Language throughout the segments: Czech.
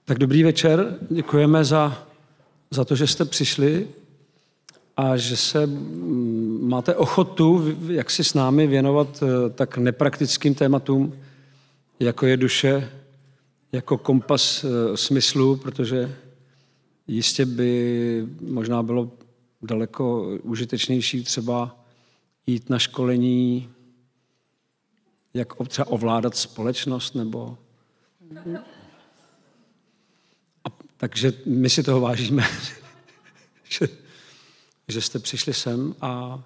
Tak dobrý večer, děkujeme za to, že jste přišli a že se máte ochotu, jak si s námi věnovat tak nepraktickým tématům, jako je duše, jako kompas smyslu, protože jistě by možná bylo daleko užitečnější třeba jít na školení, jak třeba ovládat společnost, nebo... Takže my si toho vážíme, že jste přišli sem a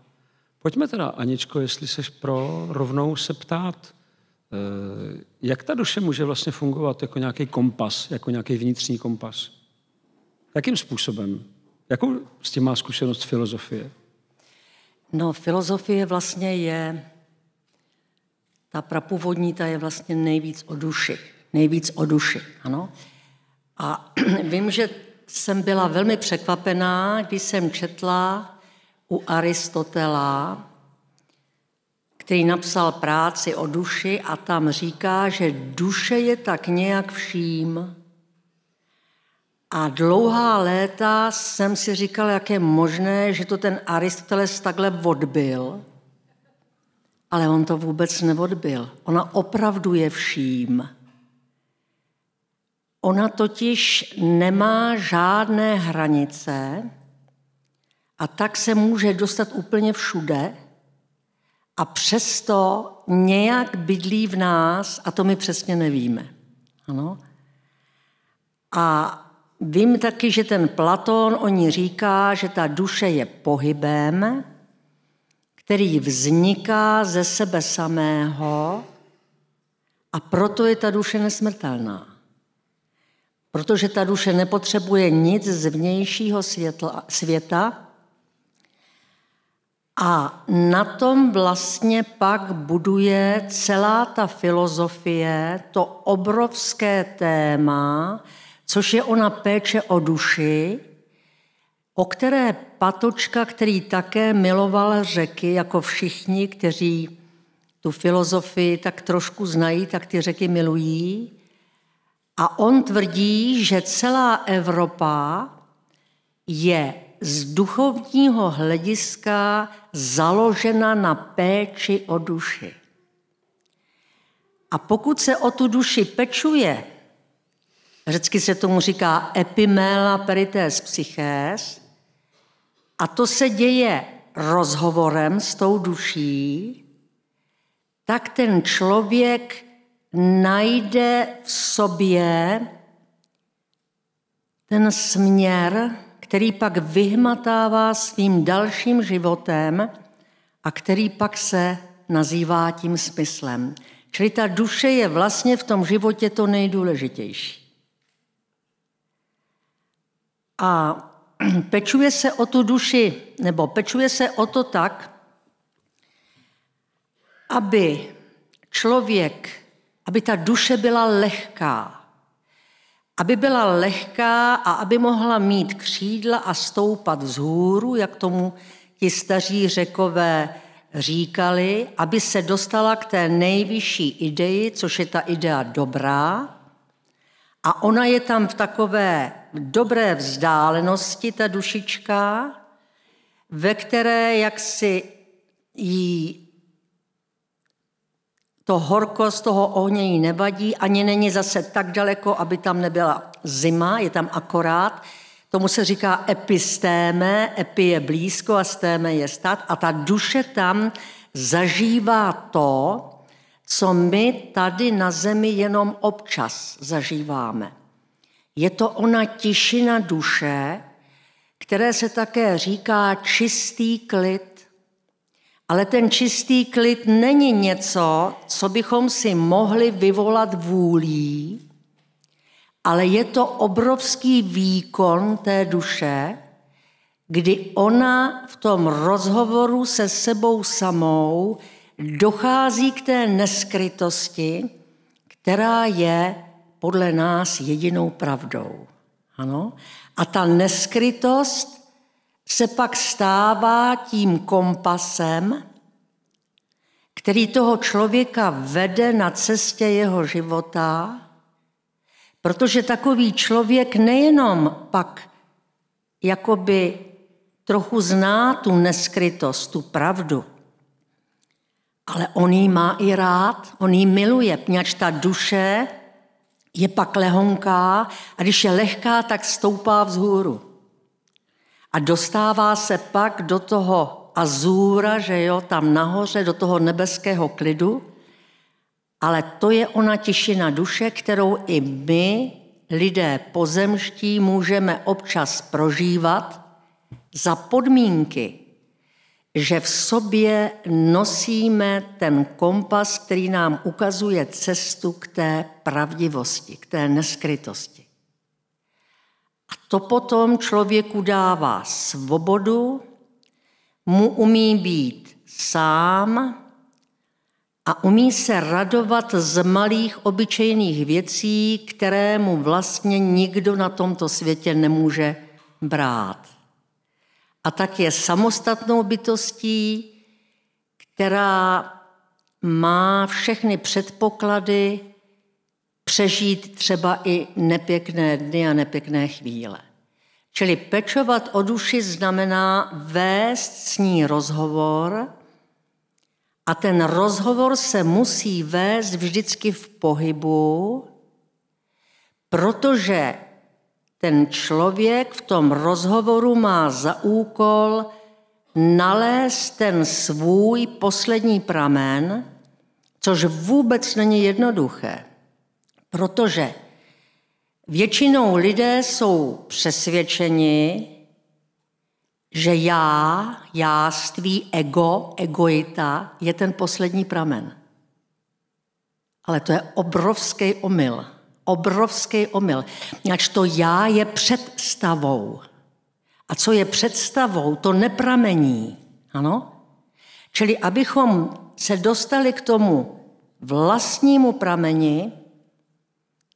pojďme teda, Aničko, jestli seš pro, rovnou se ptát, jak ta duše může vlastně fungovat jako nějaký kompas, jako nějaký vnitřní kompas? Jakým způsobem? Jakou s tím má zkušenost filozofie? No, filozofie vlastně je, ta prapůvodní, ta je vlastně nejvíc o duši, ano. A vím, že jsem byla velmi překvapená, když jsem četla u Aristotela, který napsal práci o duši a tam říká, že duše je tak nějak vším. A dlouhá léta jsem si říkala, jak je možné, že to ten Aristoteles takhle odbyl, ale on to vůbec neodbyl. Ona opravdu je vším. Ona totiž nemá žádné hranice a tak se může dostat úplně všude a přesto nějak bydlí v nás a to my přesně nevíme. Ano? A vím taky, že ten Platón o ní říká, že ta duše je pohybem, který vzniká ze sebe samého a proto je ta duše nesmrtelná. Protože ta duše nepotřebuje nic z vnějšího světa a na tom vlastně pak buduje celá ta filozofie, to obrovské téma, což je ona péče o duši, o které Patočka, který také miloval řeky, jako všichni, kteří tu filozofii tak trošku znají, tak ty řeky milují. A on tvrdí, že celá Evropa je z duchovního hlediska založena na péči o duši. A pokud se o tu duši pečuje, řecky se tomu říká epimela perites psyches, a to se děje rozhovorem s tou duší, tak ten člověk najde v sobě ten směr, který pak vyhmatává svým dalším životem a který pak se nazývá tím smyslem. Čili ta duše je vlastně v tom životě to nejdůležitější. A pečuje se o tu duši, nebo pečuje se o to tak, aby ta duše byla lehká. Aby byla lehká a aby mohla mít křídla a stoupat vzhůru, jak tomu ti staří Řekové říkali, aby se dostala k té nejvyšší ideji, což je ta idea dobrá. A ona je tam v takové dobré vzdálenosti, ta dušička, ve které jaksi jí to horkost toho ohně jí nevadí, ani není zase tak daleko, aby tam nebyla zima, je tam akorát. Tomu se říká epistéme, epi je blízko a stéme je stát. A ta duše tam zažívá to, co my tady na zemi jenom občas zažíváme. Je to ona tišina duše, které se také říká čistý klid. Ale ten čistý klid není něco, co bychom si mohli vyvolat vůlí, ale je to obrovský výkon té duše, kdy ona v tom rozhovoru se sebou samou dochází k té neskrytosti, která je podle nás jedinou pravdou. Ano? A ta neskrytost se pak stává tím kompasem, který toho člověka vede na cestě jeho života, Protože takový člověk nejenom pak jakoby trochu zná tu neskrytost, tu pravdu, ale on jí má i rád, on jí miluje, poněvadž ta duše je pak lehonká a když je lehká, tak stoupá vzhůru. A dostává se pak do toho azúra, že jo, tam nahoře, do toho nebeského klidu, ale to je ona tišina duše, kterou i my, lidé pozemští, můžeme občas prožívat za podmínky, že v sobě nosíme ten kompas, který nám ukazuje cestu k té pravdivosti, k té neskrytosti. A to potom člověku dává svobodu, mu umí být sám a umí se radovat z malých obyčejných věcí, které mu vlastně nikdo na tomto světě nemůže brát. A tak je samostatnou bytostí, která má všechny předpoklady přežít třeba i nepěkné dny a nepěkné chvíle. Čili pečovat o duši znamená vést s ní rozhovor a ten rozhovor se musí vést vždycky v pohybu, protože ten člověk v tom rozhovoru má za úkol nalézt ten svůj poslední pramen, což vůbec není jednoduché, protože většinou lidé jsou přesvědčeni, že jáství, egoita je ten poslední pramen. Ale to je obrovský omyl. Obrovský omyl. Ač to já je představou. A co je představou, to nepramení. Ano? Čili abychom se dostali k tomu vlastnímu prameni,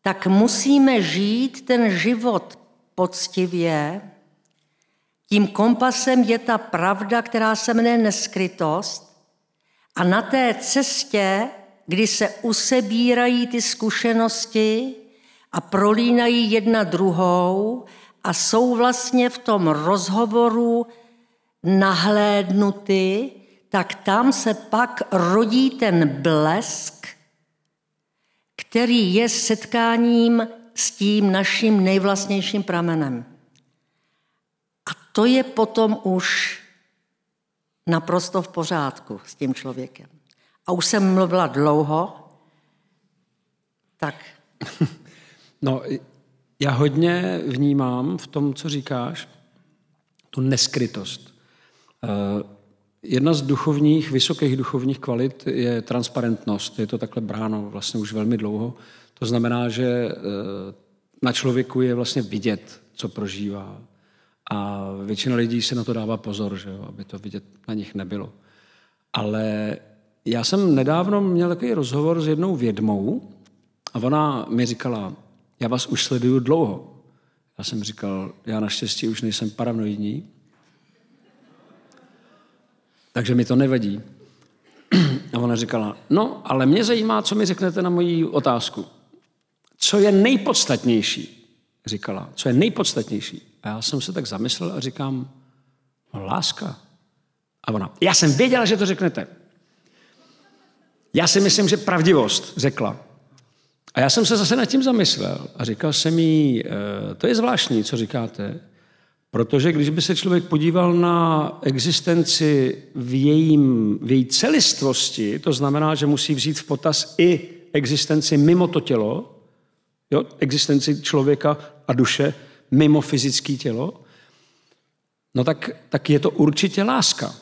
tak musíme žít ten život poctivě. Tím kompasem je ta pravda, která se jmenuje neskrytost. A na té cestě, kdy se usebírají ty zkušenosti a prolínají jedna druhou a jsou vlastně v tom rozhovoru nahlédnuty, tak tam se pak rodí ten blesk, který je setkáním s tím naším nejvlastnějším pramenem. A to je potom už naprosto v pořádku s tím člověkem. A už jsem mluvila dlouho, tak... No, já hodně vnímám v tom, co říkáš, tu neskrytost. Jedna z vysokých duchovních kvalit je transparentnost. Je to takhle bráno vlastně už velmi dlouho. To znamená, že na člověku je vlastně vidět, co prožívá. A většina lidí se na to dává pozor, že jo, aby to vidět na nich nebylo. Ale já jsem nedávno měl takový rozhovor s jednou vědmou a ona mi říkala, já vás už sleduju dlouho. Já jsem říkal, já naštěstí už nejsem paranoidní, takže mi to nevadí. A ona říkala, no, ale mě zajímá, co mi řeknete na moji otázku. Co je nejpodstatnější? Říkala, co je nejpodstatnější? A já jsem se tak zamyslel a říkám, no, láska. A ona, já jsem věděla, že to řeknete. Já si myslím, že pravdivost, řekla. A já jsem se zase nad tím zamyslel a říkal jsem jí, to je zvláštní, co říkáte, protože když by se člověk podíval na existenci v její celistvosti, to znamená, že musí vzít v potaz i existenci mimo to tělo, jo, existenci člověka a duše mimo fyzické tělo, no tak je to určitě láska.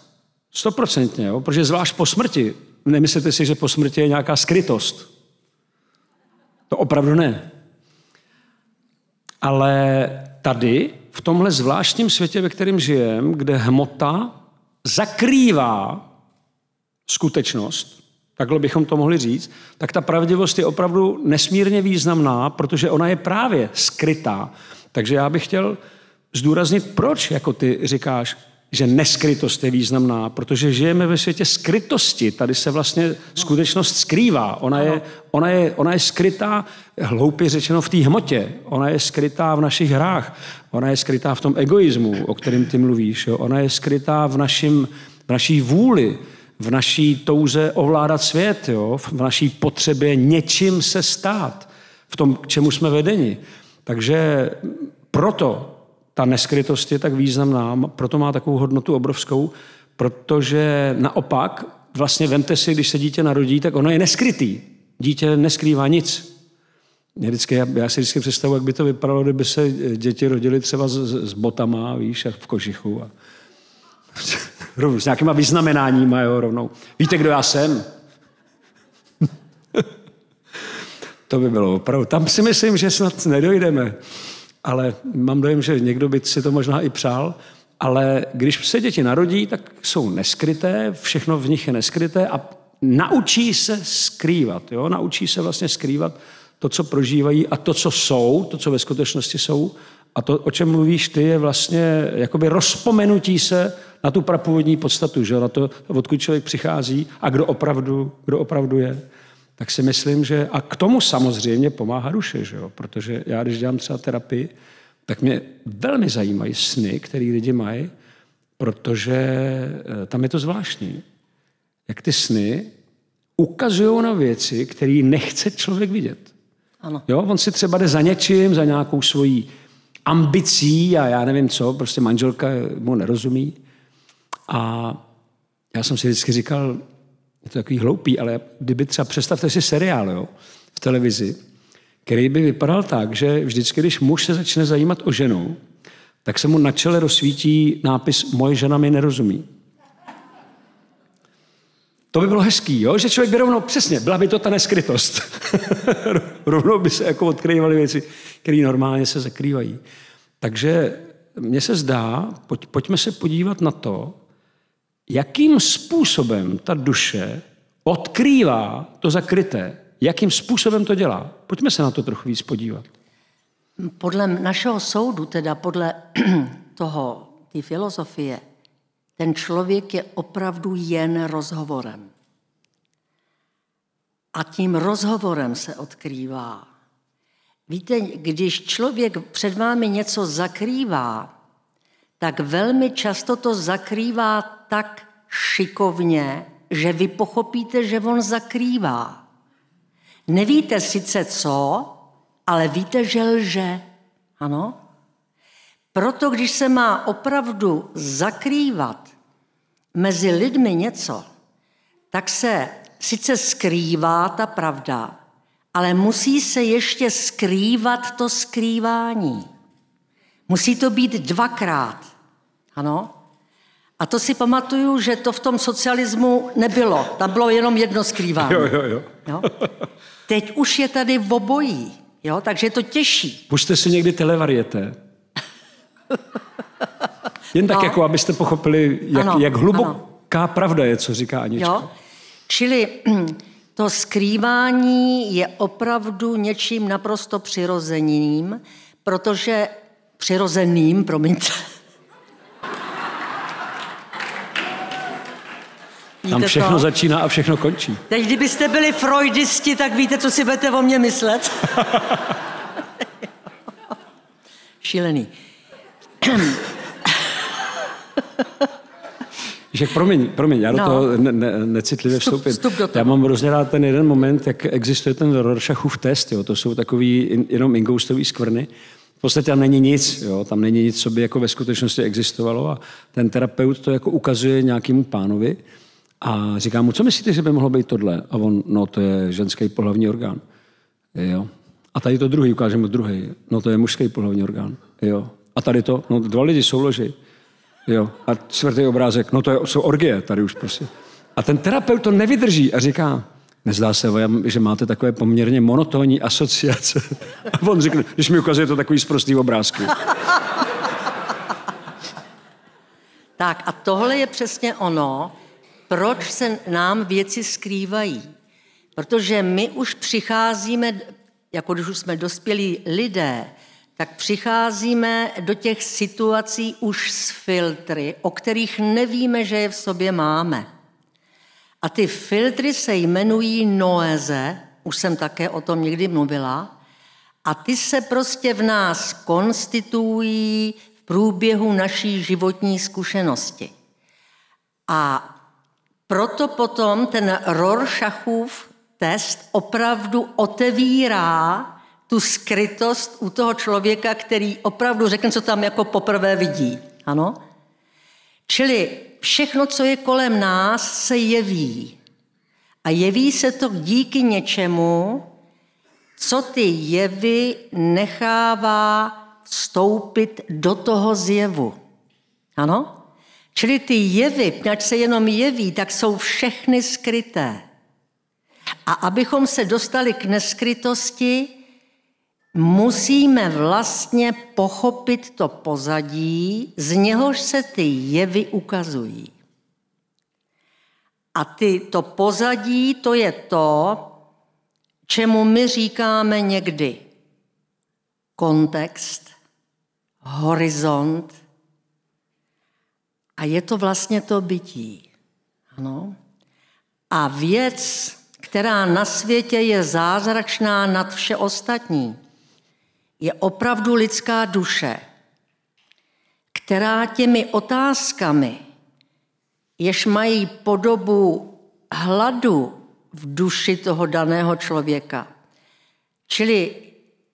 100%, jo, protože zvlášť po smrti, nemyslete si, že po smrti je nějaká skrytost. To opravdu ne. Ale tady, v tomhle zvláštním světě, ve kterém žijeme, kde hmota zakrývá skutečnost, takhle bychom to mohli říct, tak ta pravdivost je opravdu nesmírně významná, protože ona je právě skrytá. Takže já bych chtěl zdůraznit, proč, jako ty říkáš, že neskrytost je významná, protože žijeme ve světě skrytosti. Tady se vlastně skutečnost skrývá. Ona je skrytá, hloupě řečeno, v té hmotě. Ona je skrytá v našich hrách. Ona je skrytá v tom egoismu, o kterém ty mluvíš. Jo? Ona je skrytá v naší vůli, v naší touze ovládat svět, jo? V naší potřebě něčím se stát, v tom, k čemu jsme vedeni. Takže proto ta neskrytost je tak významná, proto má takovou hodnotu obrovskou, protože naopak, vlastně vemte si, když se dítě narodí, tak ono je neskrytý. Dítě neskrývá nic. Já si vždycky představuji, jak by to vypadalo, kdyby se děti rodily třeba s botama, víš, a v kožichu. A s nějakýma vyznamenáníma, jo, rovnou. Víte, kdo já jsem? To by bylo opravdu. Tam si myslím, že snad nedojdeme. Ale mám dojem, že někdo by si to možná i přál. Ale když se děti narodí, tak jsou neskryté, všechno v nich je neskryté a naučí se skrývat. Jo? Naučí se vlastně skrývat to, co prožívají a to, co jsou, to, co ve skutečnosti jsou. A to, o čem mluvíš ty, je vlastně jakoby rozpomenutí se na tu prapůvodní podstatu, že? Na to, odkud člověk přichází a kdo opravdu je. Tak si myslím, že a k tomu samozřejmě pomáhá duše, že jo? Protože já, když dělám třeba terapii, tak mě velmi zajímají sny, které lidi mají, protože tam je to zvláštní. Jak ty sny ukazují na věci, které nechce člověk vidět. Ano. Jo? On si třeba jde za něčím, za nějakou svojí ambicí a já nevím co, prostě manželka mu nerozumí. A já jsem si vždycky říkal, je to takový hloupý, ale kdyby třeba představte si seriál, jo, v televizi, který by vypadal tak, že vždycky, když muž se začne zajímat o ženu, tak se mu na čele rozsvítí nápis Moje žena mi nerozumí. To by bylo hezký, jo? Že člověk by rovnou, přesně, byla by to ta neskrytost. Rovnou by se jako odkrývaly věci, které normálně se zakrývají. Takže mně se zdá, pojďme se podívat na to, jakým způsobem ta duše odkrývá to zakryté. Jakým způsobem to dělá. Pojďme se na to trochu víc podívat. Podle našeho soudu, teda podle té filozofie, ten člověk je opravdu jen rozhovorem. A tím rozhovorem se odkrývá. Víte, když člověk před vámi něco zakrývá, tak velmi často to zakrývá tak šikovně, že vy pochopíte, že on zakrývá. Nevíte sice co, ale víte, že lže. Ano? Proto, když se má opravdu zakrývat mezi lidmi něco, tak se sice skrývá ta pravda, ale musí se ještě skrývat to skrývání. Musí to být dvakrát. Ano? A to si pamatuju, že to v tom socialismu nebylo. Tam bylo jenom jedno skrývání. Jo? Teď už je tady v obojí. Jo? Takže je to těžší. Pušte si někdy televarieté. Jen tak, jako abyste pochopili, jak hluboká pravda je, co říká Anička. Jo? Čili to skrývání je opravdu něčím naprosto přirozeným, protože promiňte. Tam všechno začíná a všechno končí. Teď, kdybyste byli freudisti, tak víte, co si budete o mně myslet. Šílený. Že promiň, já do toho necitlivě vstoupím. Já mám hrozně rád ten jeden moment, jak existuje ten Rorschachův test, jo. To jsou takový jenom ingoustový skvrny. V podstatě tam není nic, jo. Tam není nic, co by jako ve skutečnosti existovalo a ten terapeut to jako ukazuje nějakému pánovi a říká mu, co myslíte, že by mohlo být tohle? A on, no to je ženský pohlavní orgán. Jo. A tady to druhý, ukáže mu druhý. No to je mužský pohlavní orgán. Jo. A tady to, no 2 lidi souloží. Jo. A 4. obrázek, no to jsou orgie tady už prostě. A ten terapeut to nevydrží a říká, nezdá se vám, že máte takové poměrně monotónní asociace. A on řekne, když mi ukazuje to takový sprostý obrázky. Tak a tohle je přesně ono, proč se nám věci skrývají. Protože my už přicházíme, jako když už jsme dospělí lidé, tak přicházíme do těch situací už s filtry, o kterých nevíme, že je v sobě máme. A ty filtry se jmenují noéze, už jsem také o tom někdy mluvila, a ty se prostě v nás konstituují v průběhu naší životní zkušenosti. A proto potom ten Rorschachův test opravdu otevírá tu skrytost u toho člověka, který opravdu řekne, co tam jako poprvé vidí. Ano? Čili všechno, co je kolem nás, se jeví. A jeví se to díky něčemu, co ty jevy nechává vstoupit do toho zjevu. Ano? Čili ty jevy, ať se jenom jeví, tak jsou všechny skryté. A abychom se dostali k neskrytosti, musíme vlastně pochopit to pozadí, z něhož se ty jevy ukazují. A to pozadí, to je to, čemu my říkáme někdy kontext, horizont, a je to vlastně to bytí. Ano? A věc, která na světě je zázračná nad vše ostatní, je opravdu lidská duše, která těmi otázkami, jež mají podobu hladu v duši toho daného člověka, čili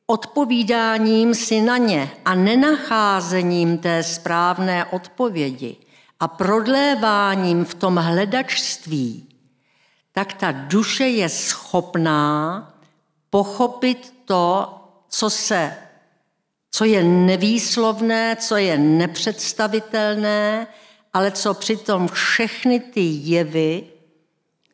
odpovídáním si na ně a nenacházením té správné odpovědi a prodléváním v tom hledačství, tak ta duše je schopná pochopit to, co je nevýslovné, co je nepředstavitelné, ale co přitom všechny ty jevy,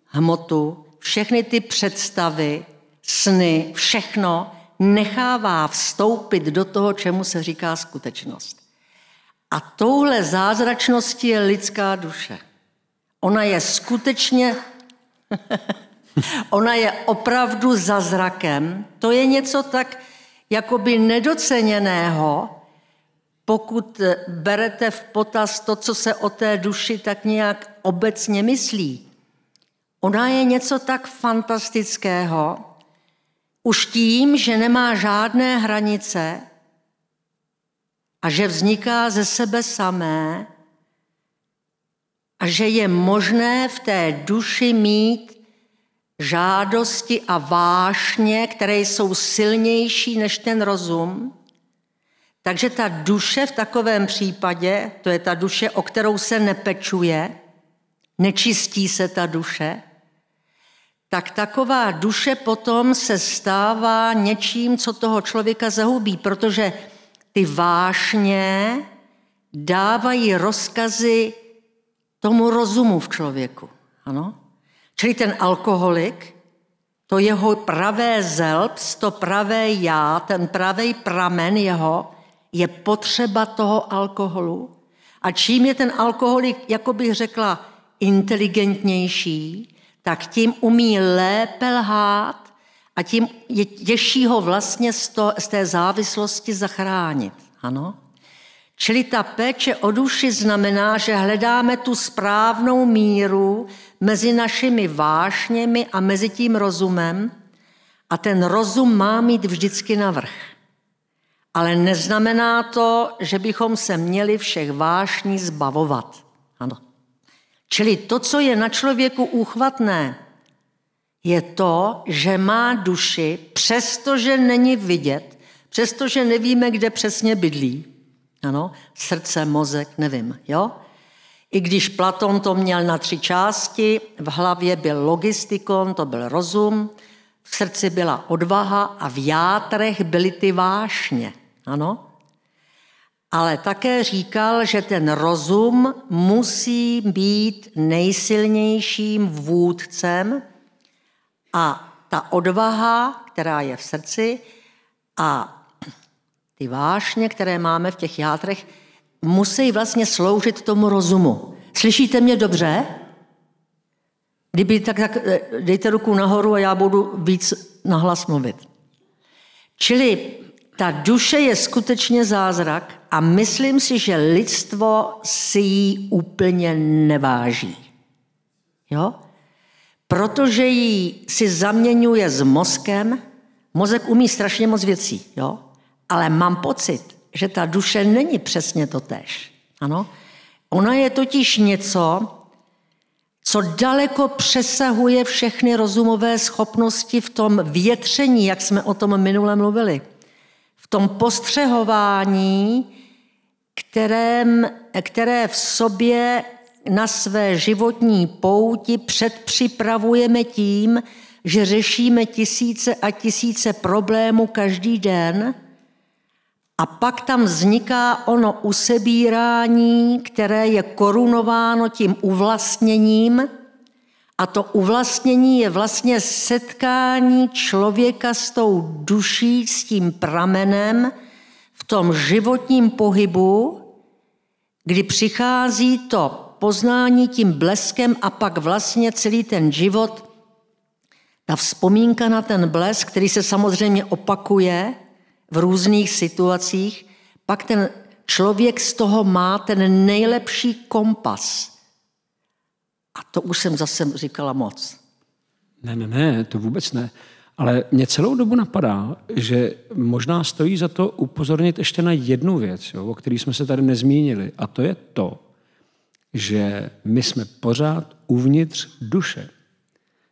hmotu, všechny ty představy, sny, všechno nechává vstoupit do toho, čemu se říká skutečnost. A touhle zázračností je lidská duše. Ona je skutečně, ona je opravdu za zrakem. To je něco tak jakoby nedoceněného, pokud berete v potaz to, co se o té duši tak nějak obecně myslí. Ona je něco tak fantastického, už tím, že nemá žádné hranice a že vzniká ze sebe samé a že je možné v té duši mít žádosti a vášně, které jsou silnější než ten rozum. Takže ta duše v takovém případě, to je ta duše, o kterou se nepečuje, nečistí se ta duše, tak taková duše potom se stává něčím, co toho člověka zahubí, protože ty vášně dávají rozkazy tomu rozumu v člověku. Ano? Čili ten alkoholik, to jeho pravé zelps, to pravé já, ten pravý pramen jeho, je potřeba toho alkoholu. A čím je ten alkoholik, jako bych řekla, inteligentnější, tak tím umí lépe lhát a tím je těžší ho vlastně z té závislosti zachránit. Ano? Čili ta péče o duši znamená, že hledáme tu správnou míru mezi našimi vášněmi a mezi tím rozumem a ten rozum má mít vždycky navrch. Ale neznamená to, že bychom se měli všech vášní zbavovat. Ano. Čili to, co je na člověku úchvatné, je to, že má duši, přestože není vidět, přestože nevíme, kde přesně bydlí. Ano, srdce, mozek, nevím, jo? I když Platon to měl na 3 části, v hlavě byl logistikon, to byl rozum, v srdci byla odvaha a v játrech byly ty vášně. Ano? Ale také říkal, že ten rozum musí být nejsilnějším vůdcem a ta odvaha, která je v srdci, a ty vášně, které máme v těch játrech, musí vlastně sloužit tomu rozumu. Slyšíte mě dobře? Kdyby tak dejte ruku nahoru a já budu víc nahlas mluvit. Čili Ta duše je skutečně zázrak a myslím si, že lidstvo si ji úplně neváží. Jo? Protože ji si zaměňuje s mozkem. Mozek umí strašně moc věcí, jo? Ale mám pocit, že ta duše není přesně totéž. Ano? Ona je totiž něco, co daleko přesahuje všechny rozumové schopnosti v tom větření, jak jsme o tom minule mluvili. V tom postřehování, které v sobě na své životní pouti předpřipravujeme tím, že řešíme tisíce a tisíce problémů každý den a pak tam vzniká ono usebírání, které je korunováno tím uvlastněním a to uvlastnění je vlastně setkání člověka s tou duší, s tím pramenem v tom životním pohybu, kdy přichází to poznání tím bleskem a pak vlastně celý ten život, ta vzpomínka na ten blesk, který se samozřejmě opakuje v různých situacích, pak ten člověk z toho má ten nejlepší kompas. A to už jsem zase říkala moc. Ne, to vůbec ne. Ale mě celou dobu napadá, že možná stojí za to upozornit ještě na jednu věc, jo, o které jsme se tady nezmínili. A to je to, že my jsme pořád uvnitř duše.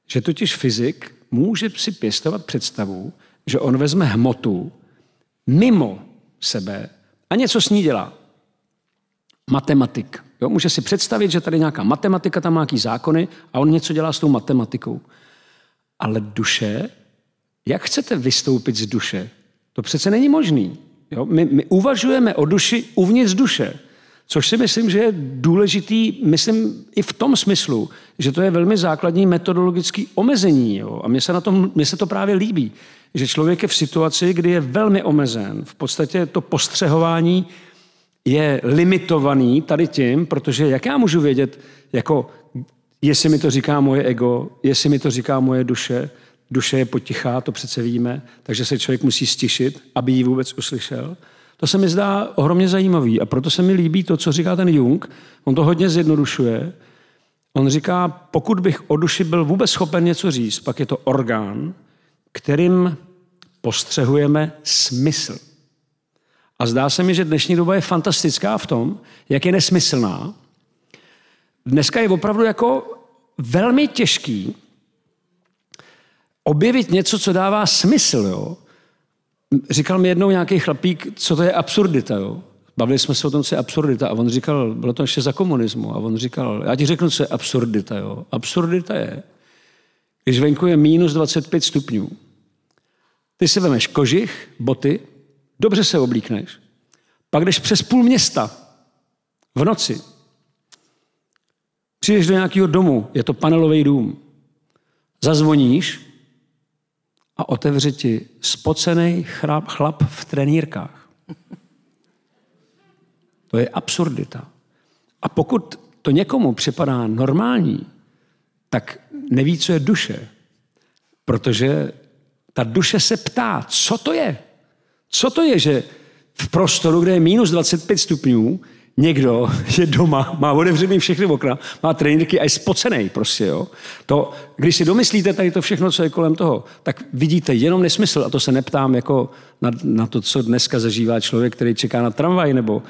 Že totiž fyzik může si pěstovat představu, že on vezme hmotu mimo sebe a něco s ní dělá. Matematik. Jo? Může si představit, že tady nějaká matematika, tam má nějaký zákony a on něco dělá s tou matematikou. Ale duše, jak chcete vystoupit z duše? To přece není možný. Jo? My uvažujeme o duši uvnitř duše, což si myslím, že je důležitý, myslím i v tom smyslu, že to je velmi základní metodologické omezení. Jo? A mně se to právě líbí, že člověk je v situaci, kdy je velmi omezen. V podstatě to postřehování je limitovaný tady tím, protože jak já můžu vědět, jako jestli mi to říká moje ego, jestli mi to říká moje duše, duše je potichá, to přece víme, takže se člověk musí stišit, aby ji vůbec uslyšel. To se mi zdá ohromně zajímavý a proto se mi líbí to, co říká ten Jung. On to hodně zjednodušuje. On říká, pokud bych o duši byl vůbec schopen něco říct, pak je to orgán, kterým postřehujeme smysl. A zdá se mi, že dnešní doba je fantastická v tom, jak je nesmyslná. Dneska je opravdu jako velmi těžký objevit něco, co dává smysl. Jo? Říkal mi jednou nějaký chlapík, co to je absurdita. Jo? Bavili jsme se o tom, co je absurdita. A on říkal, bylo to ještě za komunismu. A on říkal, já ti řeknu, co je absurdita. Jo? Absurdita je, když venku je minus 25 stupňů. Ty si vemeš kožich, boty, dobře se oblíkneš. Pak jdeš přes půl města v noci. Přijdeš do nějakého domu, je to panelový dům. Zazvoníš a otevře ti spocený chlap v trenýrkách. To je absurdita. A pokud to někomu připadá normální, tak neví, co je duše. Protože ta duše se ptá, co to je? Co to je, že v prostoru, kde je minus 25 stupňů, někdo je doma, má otevřený všechny okna, má trenýrky a je spocenej prostě, jo. To, když si domyslíte tady to všechno, co je kolem toho, tak vidíte jenom nesmysl a to se neptám jako na to, co dneska zažívá člověk, který čeká na tramvaj, nebo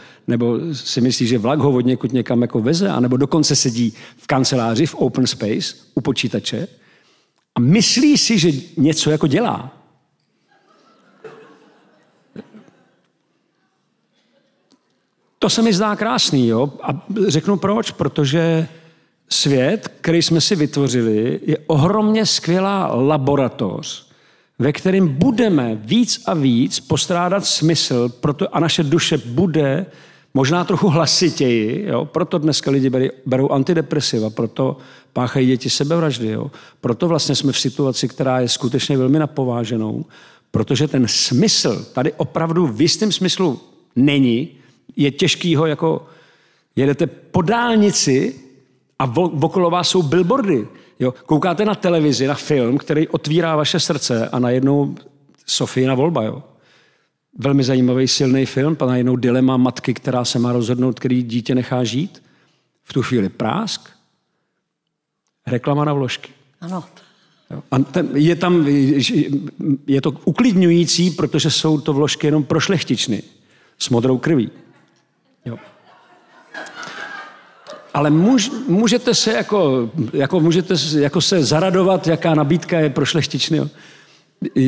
si myslí, že vlak ho od někud někam jako veze, anebo dokonce sedí v kanceláři, v open space, u počítače a myslí si, že něco jako dělá. To se mi zdá krásný, jo? A řeknu proč, protože svět, který jsme si vytvořili, je ohromně skvělá laboratoř, ve kterém budeme víc a víc postrádat smysl a naše duše bude možná trochu hlasitěji, jo? Proto dneska lidi berou antidepresiva, proto páchají děti sebevraždy, jo? Proto vlastně jsme v situaci, která je skutečně velmi napováženou, protože ten smysl tady opravdu v jistém smyslu není. Je těžký ho, jako jedete po dálnici a okolo vás jsou billboardy. Jo? Koukáte na televizi, na film, který otvírá vaše srdce a najednou Sofíina volba. Jo? velmi zajímavý, silný film, a najednou dilema matky, která se má rozhodnout, který dítě nechá žít. V tu chvíli prásk, reklama na vložky. Ano. A je to uklidňující, protože jsou to vložky jenom pro šlechtičny s modrou krví. Jo. Ale můžete se můžete se zaradovat, jaká nabídka je pro šlechtičny. Jo.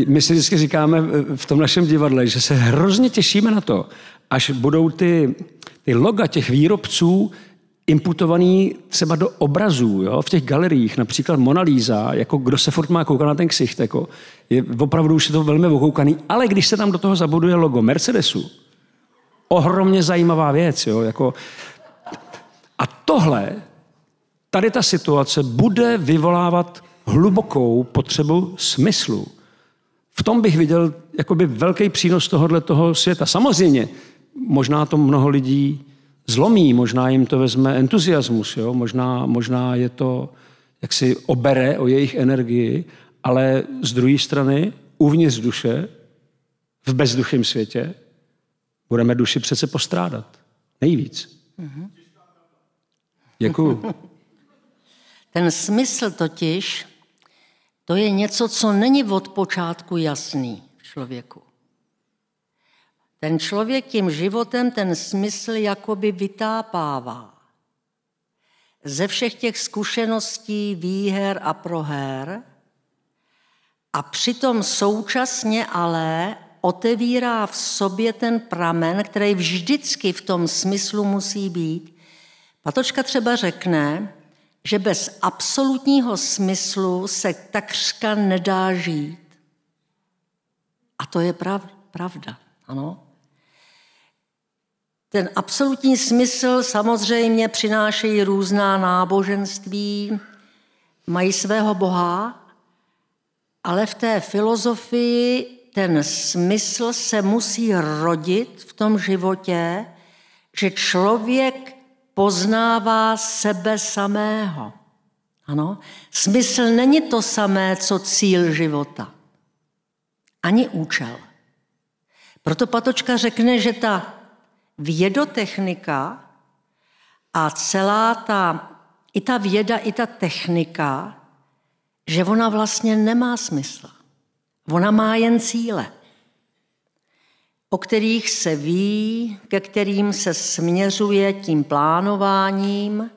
My si vždycky říkáme v tom našem divadle, že se hrozně těšíme na to, až budou ty loga těch výrobců imputovaný třeba do obrazů, jo, v těch galeriích, například Mona Lisa, jako kdo se furt má koukat na ten ksicht, jako, je opravdu už je to velmi okoukaný, ale když se tam do toho zabuduje logo Mercedesu, ohromně zajímavá věc, jo, jako. A tady ta situace bude vyvolávat hlubokou potřebu smyslu. V tom bych viděl jakoby velký přínos tohoto světa. Samozřejmě, možná to mnoho lidí zlomí, možná jim to vezme entuziasmus, jo? Možná je to, jak si obere o jejich energii, ale z druhé strany, uvnitř duše, v bezduchém světě, budeme duši přece postrádat. Nejvíc. Mm-hmm. Děkuju. Ten smysl totiž, to je něco, co není od počátku jasný v člověku. Ten člověk tím životem ten smysl jakoby vytápává. Ze všech těch zkušeností, výher a proher a přitom současně ale otevírá v sobě ten pramen, který vždycky v tom smyslu musí být. Patočka třeba řekne, že bez absolutního smyslu se takřka nedá žít. A to je pravda, ano. Ten absolutní smysl samozřejmě přinášejí různá náboženství, mají svého Boha, ale v té filozofii ten smysl se musí rodit v tom životě, že člověk poznává sebe samého. Ano? Smysl není to samé, co cíl života. Ani účel. Proto Patočka řekne, že ta vědotechnika a celá i ta věda, i ta technika, že ona vlastně nemá smysl. Ona má jen cíle, o kterých se ví, ke kterým se směřuje tím plánováním,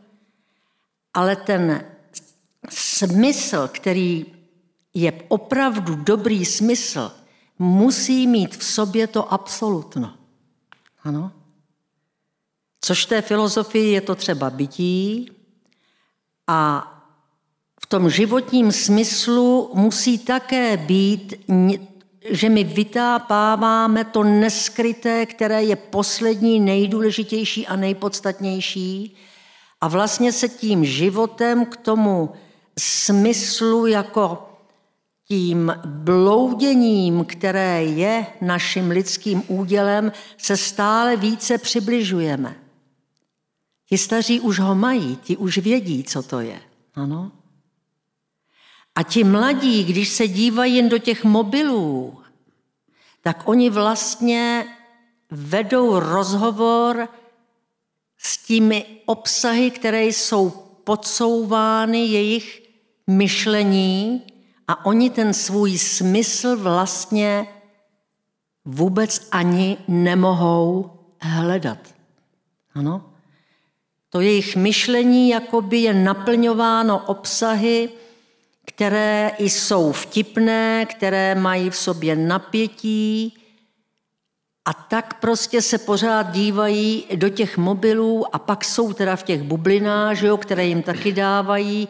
ale ten smysl, který je opravdu dobrý smysl, musí mít v sobě to absolutno. Ano? Což v té filozofii je to třeba bytí a v tom životním smyslu musí také být, že my vytápáváme to neskryté, které je poslední, nejdůležitější a nejpodstatnější a vlastně se tím životem k tomu smyslu jako tím blouděním, které je naším lidským údělem, se stále více přibližujeme. Ti staří už ho mají, ti už vědí, co to je. Ano? A ti mladí, když se dívají jen do těch mobilů, tak oni vlastně vedou rozhovor s těmi obsahy, které jsou podsouvány jejich myšlení a oni ten svůj smysl vlastně vůbec ani nemohou hledat. Ano? To jejich myšlení jakoby je naplňováno obsahy, které jsou vtipné, které mají v sobě napětí a tak prostě se pořád dívají do těch mobilů a pak jsou teda v těch bublinách, které jim taky dávají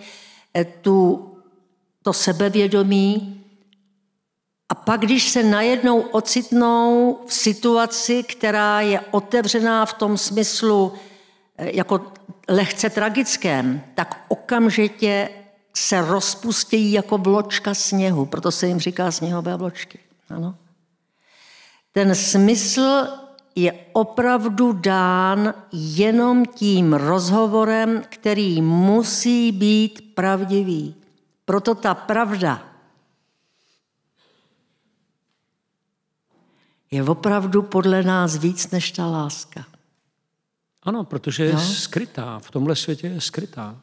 to sebevědomí. A pak, když se najednou ocitnou v situaci, která je otevřená v tom smyslu jako lehce tragickém, tak okamžitě se rozpustí jako vločka sněhu. Proto se jim říká sněhové vločky. Ano. Ten smysl je opravdu dán jenom tím rozhovorem, který musí být pravdivý. Proto ta pravda je opravdu podle nás víc než ta láska. Ano, protože je skrytá. V tomhle světě je skrytá.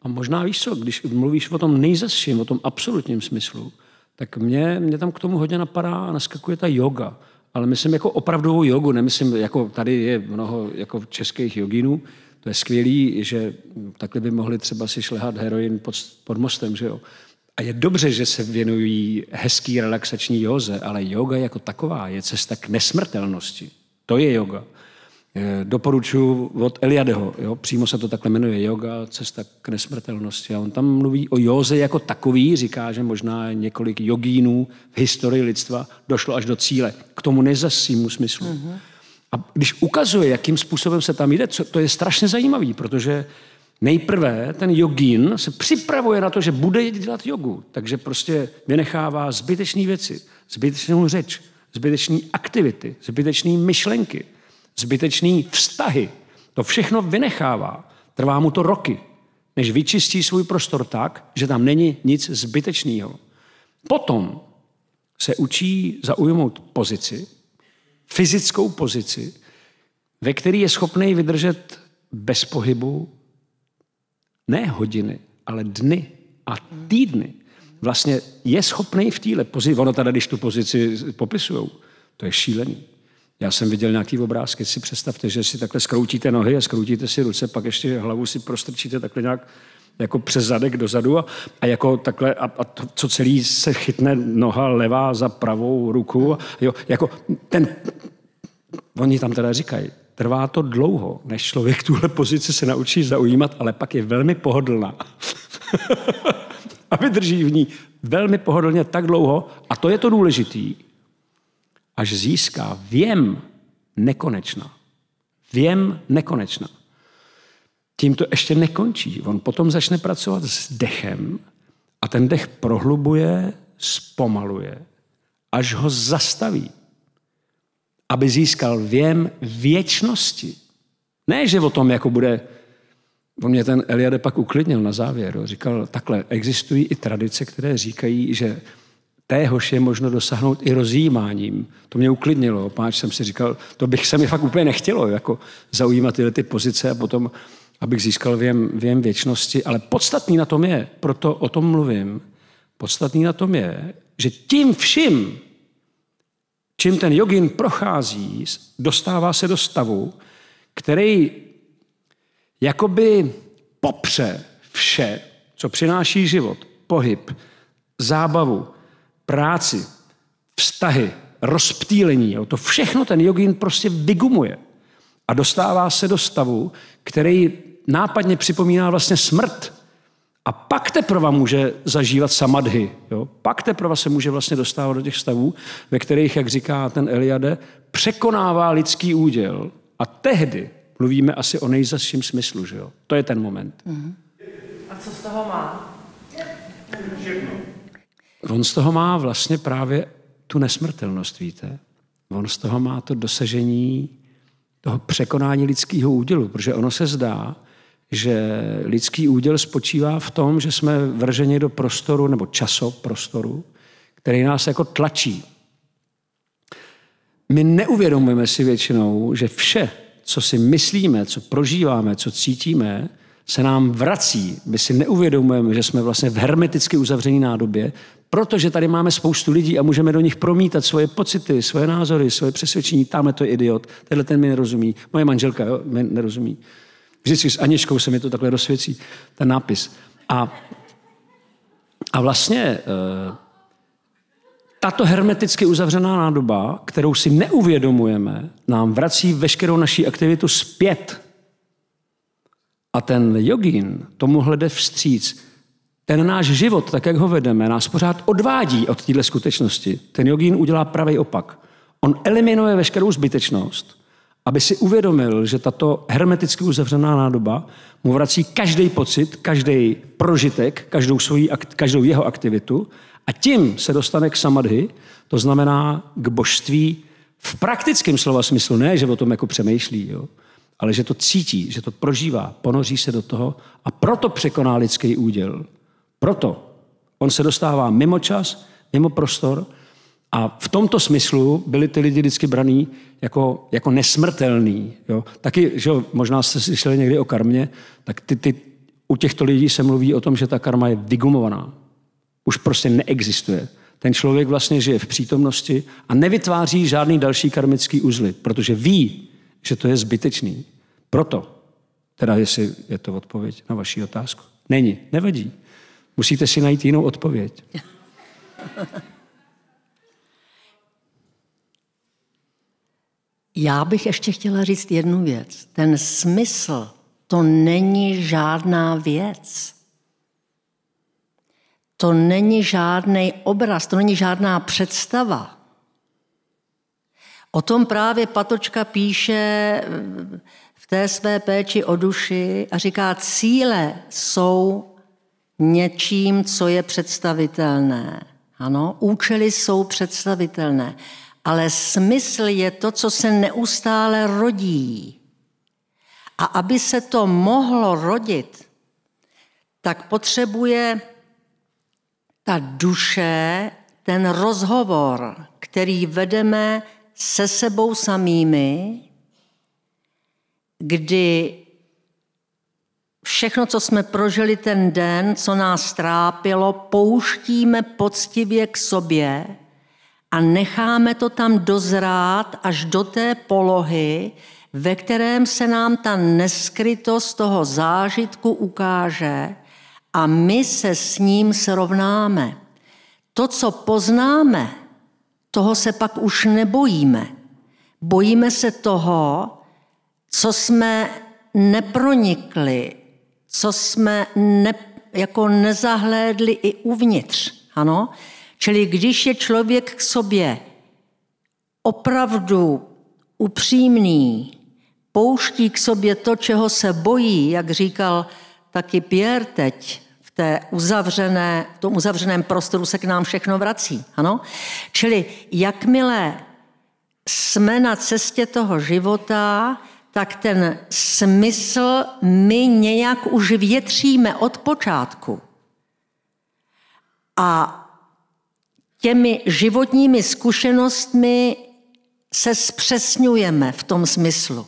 A možná víš co, když mluvíš o tom nejzazším, o tom absolutním smyslu, tak mě tam k tomu hodně napadá a naskakuje ta yoga. Ale myslím jako opravdovou jogu, nemyslím, jako tady je mnoho jako českých jogínů, to je skvělý, že takhle by mohli třeba si šlehat heroin pod mostem, že jo. A je dobře, že se věnují hezký relaxační józe, ale yoga jako taková je cesta k nesmrtelnosti. To je yoga. Doporučuji od Eliadeho, jo, přímo se to takhle jmenuje, yoga, cesta k nesmrtelnosti. A on tam mluví o józe jako takový, říká, že možná několik jogínů v historii lidstva došlo až do cíle, k tomu nejzasšímu smyslu. Mm-hmm. A když ukazuje, jakým způsobem se tam jde, to je strašně zajímavý, protože nejprve ten jogín se připravuje na to, že bude dělat jogu, takže prostě vynechává zbytečné věci, zbytečnou řeč, zbytečné aktivity, zbytečné myšlenky, zbytečný vztahy. To všechno vynechává. Trvá mu to roky, než vyčistí svůj prostor tak, že tam není nic zbytečného. Potom se učí zaujmout pozici, fyzickou pozici, ve které je schopný vydržet bez pohybu ne hodiny, ale dny a týdny. Vlastně je schopný v téhle pozici, ono tady, když tu pozici popisujou, to je šílený. Já jsem viděl nějaký obrázky, si představte, že si takhle skroutíte nohy a skroutíte si ruce, pak ještě hlavu si prostrčíte takhle nějak jako přes zadek dozadu a jako takhle a to, co celý se chytne noha levá za pravou ruku. Jo, jako oni tam teda říkají, trvá to dlouho, než člověk tuhle pozici se naučí zaujímat, ale pak je velmi pohodlná. A vydrží v ní velmi pohodlně tak dlouho a to je to důležitý, až získá věm nekonečna. Věm nekonečna. Tím to ještě nekončí. On potom začne pracovat s dechem a ten dech prohlubuje, zpomaluje, až ho zastaví, aby získal věm věčnosti. Ne, že o tom jako bude... On mě ten Eliade pak uklidnil na závěr. Říkal, takhle, existují i tradice, které říkají, že téhož je možno dosáhnout i rozjímáním. To mě uklidnilo, páč jsem si říkal, to bych se mi fakt úplně nechtělo, jako zaujímat tyhle ty pozice a potom, abych získal věm věčnosti, ale podstatný na tom je, proto o tom mluvím, podstatný na tom je, že tím vším, čím ten jogin prochází, dostává se do stavu, který jakoby popře vše, co přináší život, pohyb, zábavu, práci, vztahy, rozptýlení. Jo. To všechno ten jogín prostě vygumuje. A dostává se do stavu, který nápadně připomíná vlastně smrt. A pak teprve může zažívat samadhy. Jo. Pak teprve se může vlastně dostávat do těch stavů, ve kterých, jak říká ten Eliade, překonává lidský úděl. A tehdy mluvíme asi o nejzazším smyslu. Že jo. To je ten moment. Mm-hmm. A co z toho má? On z toho má vlastně právě tu nesmrtelnost, víte. On z toho má to dosažení toho překonání lidského údělu, protože ono se zdá, že lidský úděl spočívá v tom, že jsme vrženi do prostoru nebo časoprostoru, který nás jako tlačí. My neuvědomujeme si většinou, že vše, co si myslíme, co prožíváme, co cítíme, se nám vrací. My si neuvědomujeme, že jsme vlastně v hermeticky uzavřené nádobě, protože tady máme spoustu lidí a můžeme do nich promítat svoje pocity, svoje názory, svoje přesvědčení. Tamhle to je idiot, tenhle ten mi nerozumí, moje manželka mi nerozumí. Vždycky s Aničkou se mi to takhle rozsvěcí, ten nápis. A vlastně tato hermeticky uzavřená nádoba, kterou si neuvědomujeme, nám vrací veškerou naší aktivitu zpět. A ten jogín tomuhle jde vstříc. Ten náš život, tak jak ho vedeme, nás pořád odvádí od téhle skutečnosti. Ten jogín udělá pravý opak. On eliminuje veškerou zbytečnost, aby si uvědomil, že tato hermeticky uzavřená nádoba mu vrací každý pocit, každý prožitek, každou jeho aktivitu a tím se dostane k samadhi, to znamená k božství v praktickém slova smyslu, ne, že o tom jako přemýšlí, jo, ale že to cítí, že to prožívá, ponoří se do toho a proto překoná lidský úděl. Proto on se dostává mimo čas, mimo prostor A v tomto smyslu byli ty lidi vždycky braný jako nesmrtelný. Jo? Taky, že možná jste slyšeli někdy o karmě, tak u těchto lidí se mluví o tom, že ta karma je vygumovaná. Už prostě neexistuje. Ten člověk vlastně žije v přítomnosti a nevytváří žádný další karmický uzly, protože ví, že to je zbytečný. Proto, teda jestli je to odpověď na vaši otázku. Není, nevadí. Musíte si najít jinou odpověď. Já bych ještě chtěla říct jednu věc. Ten smysl, to není žádná věc. To není žádný obraz, to není žádná představa. O tom právě Patočka píše v té své péči o duši a říká, cíle jsou něčím, co je představitelné. Ano, účely jsou představitelné, ale smysl je to, co se neustále rodí. A aby se to mohlo rodit, tak potřebuje ta duše ten rozhovor, který vedeme se sebou samými, kdy všechno, co jsme prožili ten den, co nás trápilo, pouštíme poctivě k sobě a necháme to tam dozrát až do té polohy, ve kterém se nám ta neskrytost toho zážitku ukáže a my se s ním srovnáme. To, co poznáme, toho se pak už nebojíme. Bojíme se toho, co jsme nepronikli, co jsme nezahlédli i uvnitř. Ano? Čili když je člověk k sobě opravdu upřímný, pouští k sobě to, čeho se bojí, jak říkal taky Pierre teď, v tom uzavřeném prostoru se k nám všechno vrací. Ano? Čili jakmile jsme na cestě toho života, tak ten smysl my nějak už větříme od počátku. A těmi životními zkušenostmi se zpřesňujeme v tom smyslu.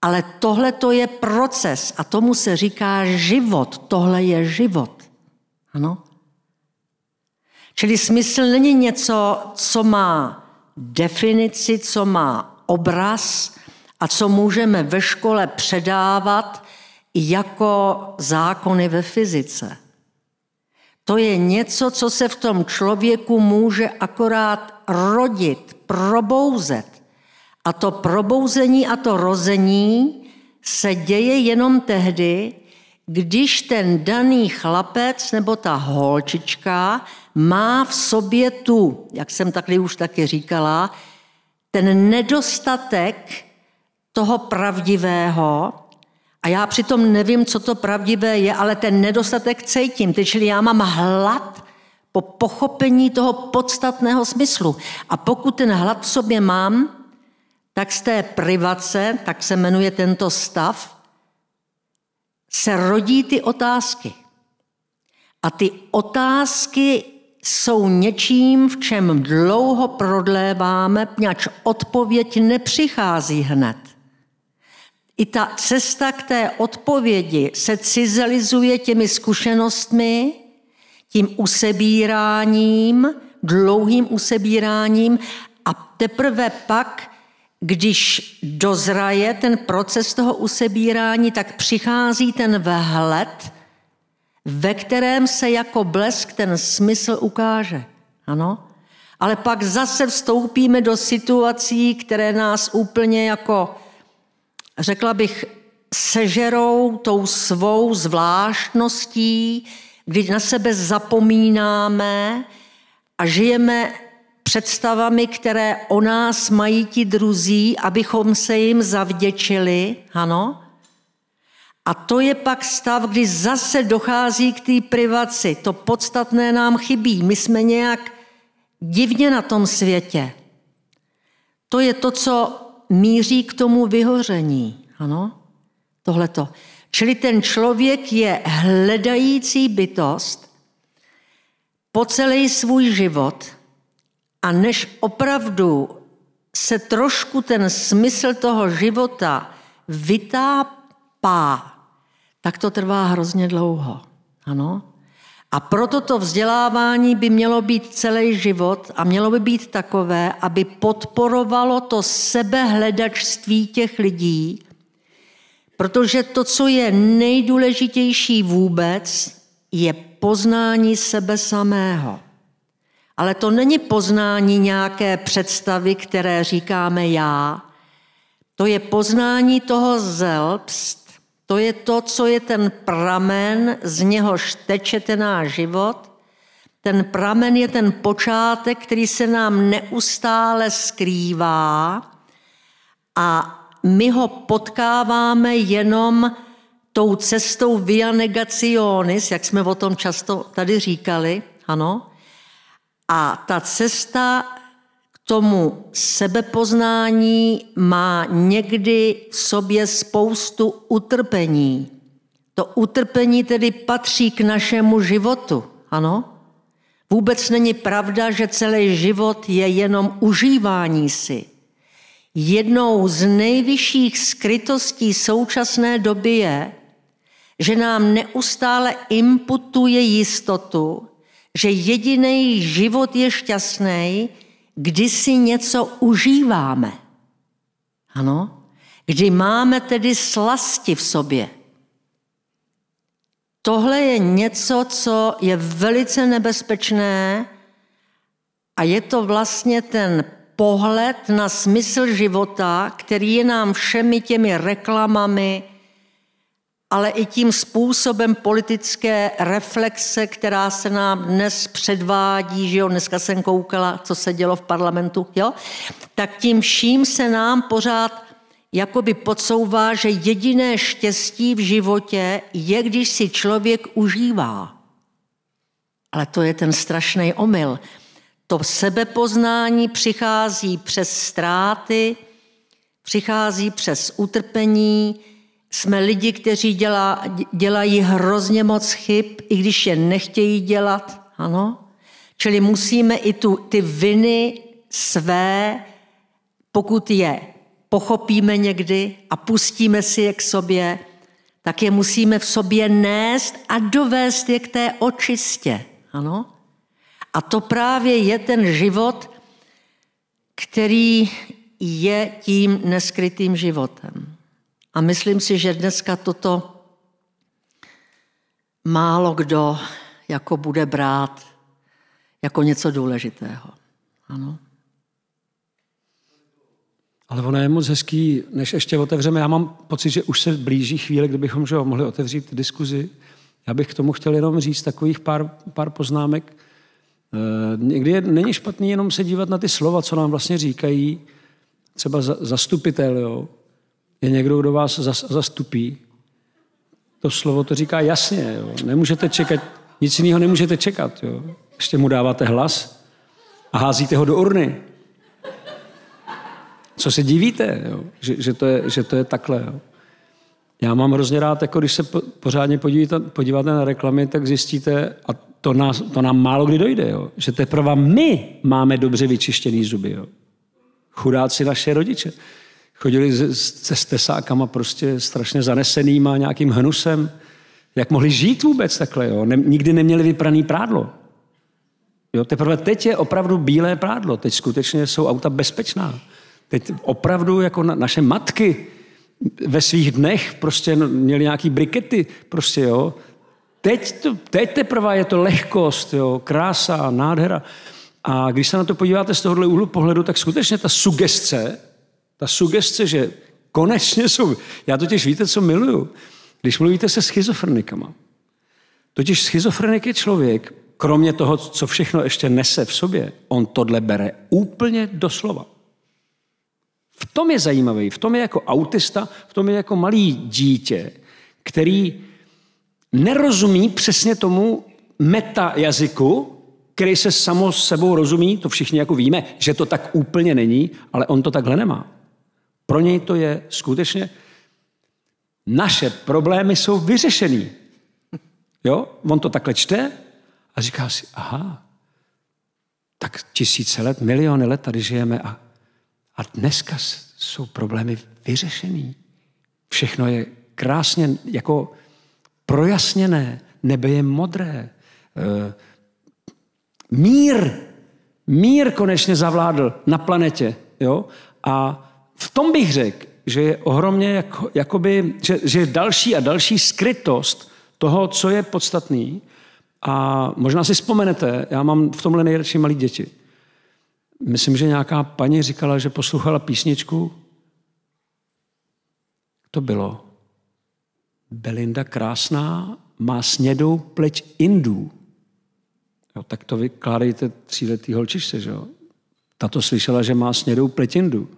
Ale tohle to je proces a tomu se říká život. Tohle je život. Ano? Čili smysl není něco, co má definici, co má obraz a co můžeme ve škole předávat jako zákony ve fyzice. To je něco, co se v tom člověku může akorát rodit, probouzet. A to probouzení a to rození se děje jenom tehdy, když ten daný chlapec nebo ta holčička má v sobě tu, jak jsem takhle už taky říkala, ten nedostatek toho pravdivého, a já přitom nevím, co to pravdivé je, ale ten nedostatek cítím. Čili já mám hlad po pochopení toho podstatného smyslu. A pokud ten hlad v sobě mám, tak z té privace, tak se jmenuje tento stav, se rodí ty otázky. A ty otázky jsou něčím, v čem dlouho prodléváme, poněvadž odpověď nepřichází hned. I ta cesta k té odpovědi se cizelizuje těmi zkušenostmi, tím usebíráním, dlouhým usebíráním a teprve pak, když dozraje ten proces toho usebírání, tak přichází ten vhled, ve kterém se jako blesk ten smysl ukáže. Ano? Ale pak zase vstoupíme do situací, které nás úplně jako, řekla bych, sežerou tou svou zvláštností, kdy na sebe zapomínáme a žijeme představami, které o nás mají ti druzí, abychom se jim zavděčili. Ano? A to je pak stav, kdy zase dochází k té privaci. To podstatné nám chybí. My jsme nějak divně na tom světě. To je to, co míří k tomu vyhoření. Ano? Tohleto. Čili ten člověk je hledající bytost po celý svůj život A než opravdu se trošku ten smysl toho života vytápá, tak to trvá hrozně dlouho. Ano? A proto to vzdělávání by mělo být celý život a mělo by být takové, aby podporovalo to sebehledačství těch lidí, protože to, co je nejdůležitější vůbec, je poznání sebe samého. Ale to není poznání nějaké představy, které říkáme já. To je poznání toho selbst. To je to, co je ten pramen, z něhož teče ten náš život. Ten pramen je ten počátek, který se nám neustále skrývá a my ho potkáváme jenom tou cestou via negationis, jak jsme o tom často tady říkali, ano. A ta cesta k tomu sebepoznání má někdy v sobě spoustu utrpení. To utrpení tedy patří k našemu životu, ano. Vůbec není pravda, že celý život je jenom užívání si. Jednou z nejvyšších skrytostí současné doby je, že nám neustále imputuje jistotu, že jediný život je šťastný, kdy si něco užíváme. Ano? Kdy máme tedy slasti v sobě. Tohle je něco, co je velice nebezpečné a je to vlastně ten pohled na smysl života, který je nám všemi těmi reklamami, ale i tím způsobem politické reflexe, která se nám dnes předvádí, že jo, dneska jsem koukala, co se dělo v parlamentu, jo, tak tím vším se nám pořád jakoby podsouvá, že jediné štěstí v životě je, když si člověk užívá. Ale to je ten strašný omyl. To sebepoznání přichází přes ztráty, přichází přes utrpení. Jsme lidi, kteří dělají hrozně moc chyb, i když je nechtějí dělat. Ano? Čili musíme i ty viny své, pokud je pochopíme někdy a pustíme si je k sobě, tak je musíme v sobě nést a dovést je k té očistě. Ano? A to právě je ten život, který je tím neskrytým životem. A myslím si, že dneska toto málo kdo jako bude brát jako něco důležitého. Ano. Ale ono je moc hezký, než ještě otevřeme. Já mám pocit, že už se blíží chvíle, kdybychom mohli otevřít diskuzi. Já bych k tomu chtěl jenom říct takových pár poznámek. Někdy není špatný jenom se dívat na ty slova, co nám vlastně říkají. Třeba zastupitel, jo. Je někdo, kdo vás zastupí. To slovo to říká jasně. Jo. Nemůžete čekat, nic jiného nemůžete čekat. Jo. Ještě mu dáváte hlas a házíte ho do urny. Co se divíte, jo? Že to je takhle. Jo? Já mám hrozně rád, jako když se pořádně podíváte na reklamy, tak zjistíte, a to nám málo kdy dojde, jo? Že teprve my máme dobře vyčištěný zuby. Jo? Chudáci naše rodiče. Chodili se stesákama prostě strašně zanesenýma nějakým hnusem. Jak mohli žít vůbec takhle? Jo? Nikdy neměli vypraný prádlo. Jo? Teprve teď je opravdu bílé prádlo. Teď skutečně jsou auta bezpečná. Teď opravdu jako naše matky ve svých dnech prostě měly nějaký brikety, prostě jo. Teď teprve je to lehkost, jo, krása, nádhera. A když se na to podíváte z tohohle úhlu pohledu, tak skutečně ta sugestce, že konečně jsou, já totiž víte, co miluju, když mluvíte se schizofrenikama. Totiž schizofrenik je člověk, kromě toho, co všechno ještě nese v sobě, on tohle bere úplně doslova. V tom je zajímavý, v tom je jako autista, v tom je jako malý dítě, který nerozumí přesně tomu metajazyku, který se samo s sebou rozumí, to všichni jako víme, že to tak úplně není, ale on to takhle nemá. Pro něj to je skutečně, naše problémy jsou vyřešený. Jo? On to takhle čte a říká si, aha, tak tisíce let, miliony let tady žijeme a dneska jsou problémy vyřešený. Všechno je krásně jako projasněné, nebe je modré. Mír konečně zavládl na planetě. Jo? A v tom bych řekl, že je ohromně že je další a další skrytost toho, co je podstatný. A možná si vzpomenete, já mám v tomhle nejradši malí děti. Myslím, že nějaká paní říkala, že poslouchala písničku. To bylo. Belinda krásná má snědou pleť Indů. Jo, tak to vykládejte 3letý holčičce, že jo? Tato slyšela, že má snědou pleť Indů.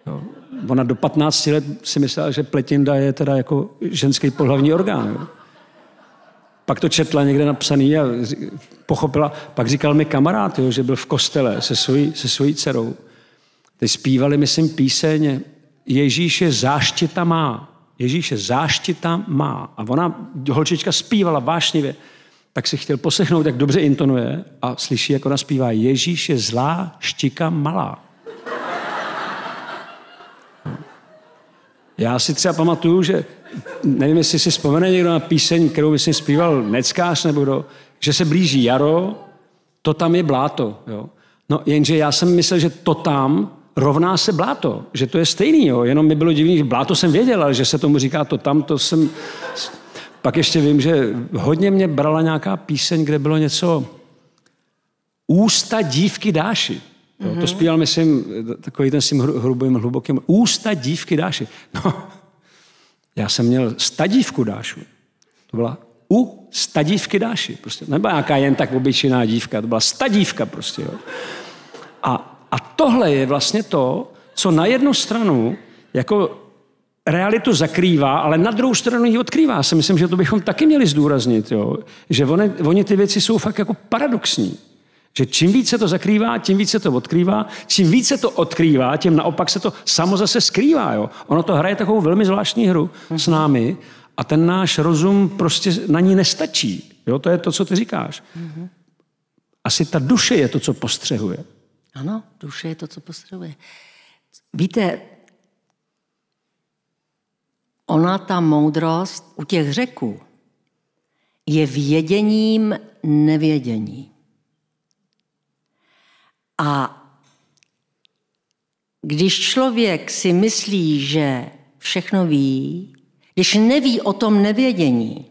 Jo. Ona do 15 let si myslela, že pletinda je teda jako ženský pohlavní orgán. Jo. Pak to četla někde napsaný a pochopila. Pak říkal mi kamarád, jo, že byl v kostele se svojí dcerou. Teď zpívali, myslím, píseň Ježíše záštita má. Ježíše záštita má. A ona, holčička, zpívala vášnivě. Tak si chtěl poslechnout, jak dobře intonuje a slyší, jak ona zpívá Ježíš je zlá štika malá. Já si třeba pamatuju, že nevím, jestli si vzpomene někdo na píseň, kterou by si zpíval Neckář nebo kdo, že se blíží jaro, to tam je bláto. Jo. No jenže já jsem myslel, že to tam rovná se bláto, že to je stejný. Jo. Jenom mi bylo divný, že bláto jsem věděl, ale že se tomu říká to tam, to jsem... Pak ještě vím, že hodně mě brala nějaká píseň, kde bylo něco Ústa dívky Dáši. Jo, to zpíval, myslím, takový ten s tím hlubokým. Ústa dívky Dáši. No, já jsem měl stadívku Dášu. To byla stadívky Dáši. Prostě. Nebyla nějaká jen tak obyčejná dívka, to byla stadívka prostě. Jo. A tohle je vlastně to, co na jednu stranu jako realitu zakrývá, ale na druhou stranu ji odkrývá. Já si myslím, že to bychom taky měli zdůraznit, jo. Že oni ty věci jsou fakt jako paradoxní. Že čím více to zakrývá, tím více to odkrývá, čím více to odkrývá, tím naopak se to samo zase skrývá. Jo. Ono to hraje takovou velmi zvláštní hru s námi a ten náš rozum prostě na ní nestačí. Jo, to je to, co ty říkáš. Asi ta duše je to, co postřehuje. Ano, duše je to, co postřehuje. Víte, ona, ta moudrost u těch Řeků je věděním nevědění. A když člověk si myslí, že všechno ví, když neví o tom nevědění,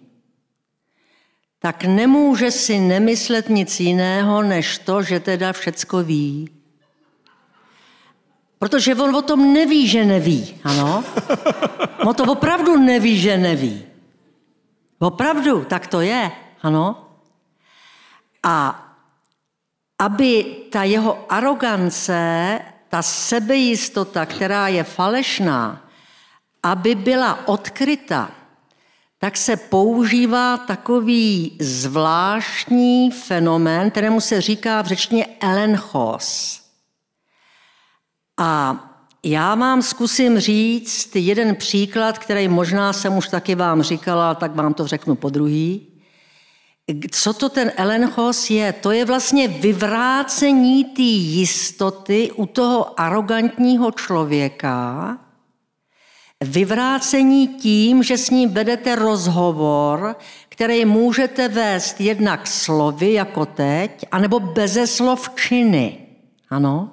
tak nemůže si nemyslet nic jiného, než to, že teda všecko ví. Protože on o tom neví, že neví, ano? On to opravdu neví, že neví. Opravdu, tak to je, ano? A aby ta jeho arogance, ta sebejistota, která je falešná, aby byla odkryta, tak se používá takový zvláštní fenomén, kterému se říká v řečtině elenchos. A já vám zkusím říct jeden příklad, který možná jsem už taky vám říkala, tak vám to řeknu podruhý. Co to ten elenchos je? To je vlastně vyvrácení té jistoty u toho arrogantního člověka, vyvrácení tím, že s ním vedete rozhovor, který můžete vést jednak slovy, jako teď, anebo beze slov činy. Ano?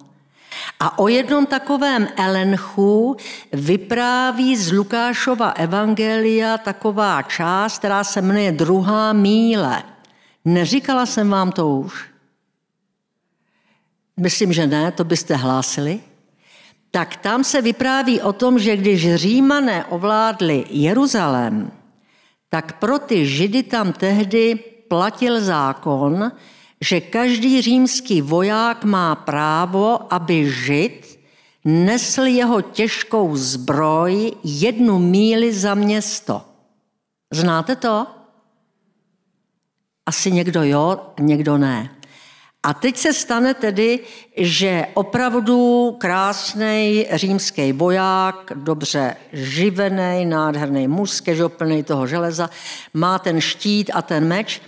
A o jednom takovém elenchu vypráví z Lukášova evangelia taková část, která se jmenuje 2. míle. Neříkala jsem vám to už? Myslím, že ne, to byste hlásili. Tak tam se vypráví o tom, že když Římané ovládli Jeruzalém, tak pro ty Židy tam tehdy platil zákon, že každý římský voják má právo, aby Žid nesl jeho těžkou zbroj 1 míli za město. Znáte to? Asi někdo jo, někdo ne. A teď se stane tedy, že opravdu krásný římský voják, dobře živený, nádherný muž, plný toho železa, má ten štít a ten meč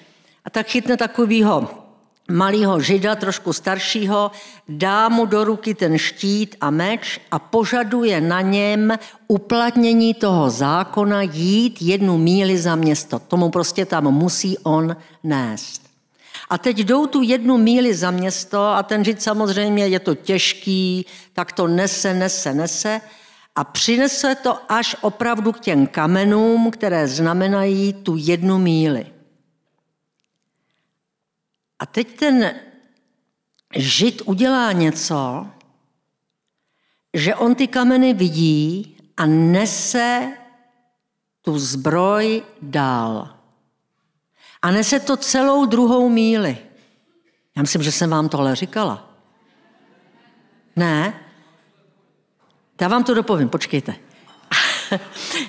a tak chytne takovýho malého žida, trošku staršího, dá mu do ruky ten štít a meč a požaduje na něm uplatnění toho zákona jít 1 míli za město. Tomu prostě tam musí on nést. A teď jdou tu 1 míli za město a ten žid samozřejmě je to těžký, tak to nese a přinese to až opravdu k těm kamenům, které znamenají tu 1 míli. A teď ten žid udělá něco, že on ty kameny vidí a nese tu zbroj dál. A nese to celou 2. míli. Já myslím, že jsem vám tohle říkala. Ne? Já vám to dopovím, počkejte.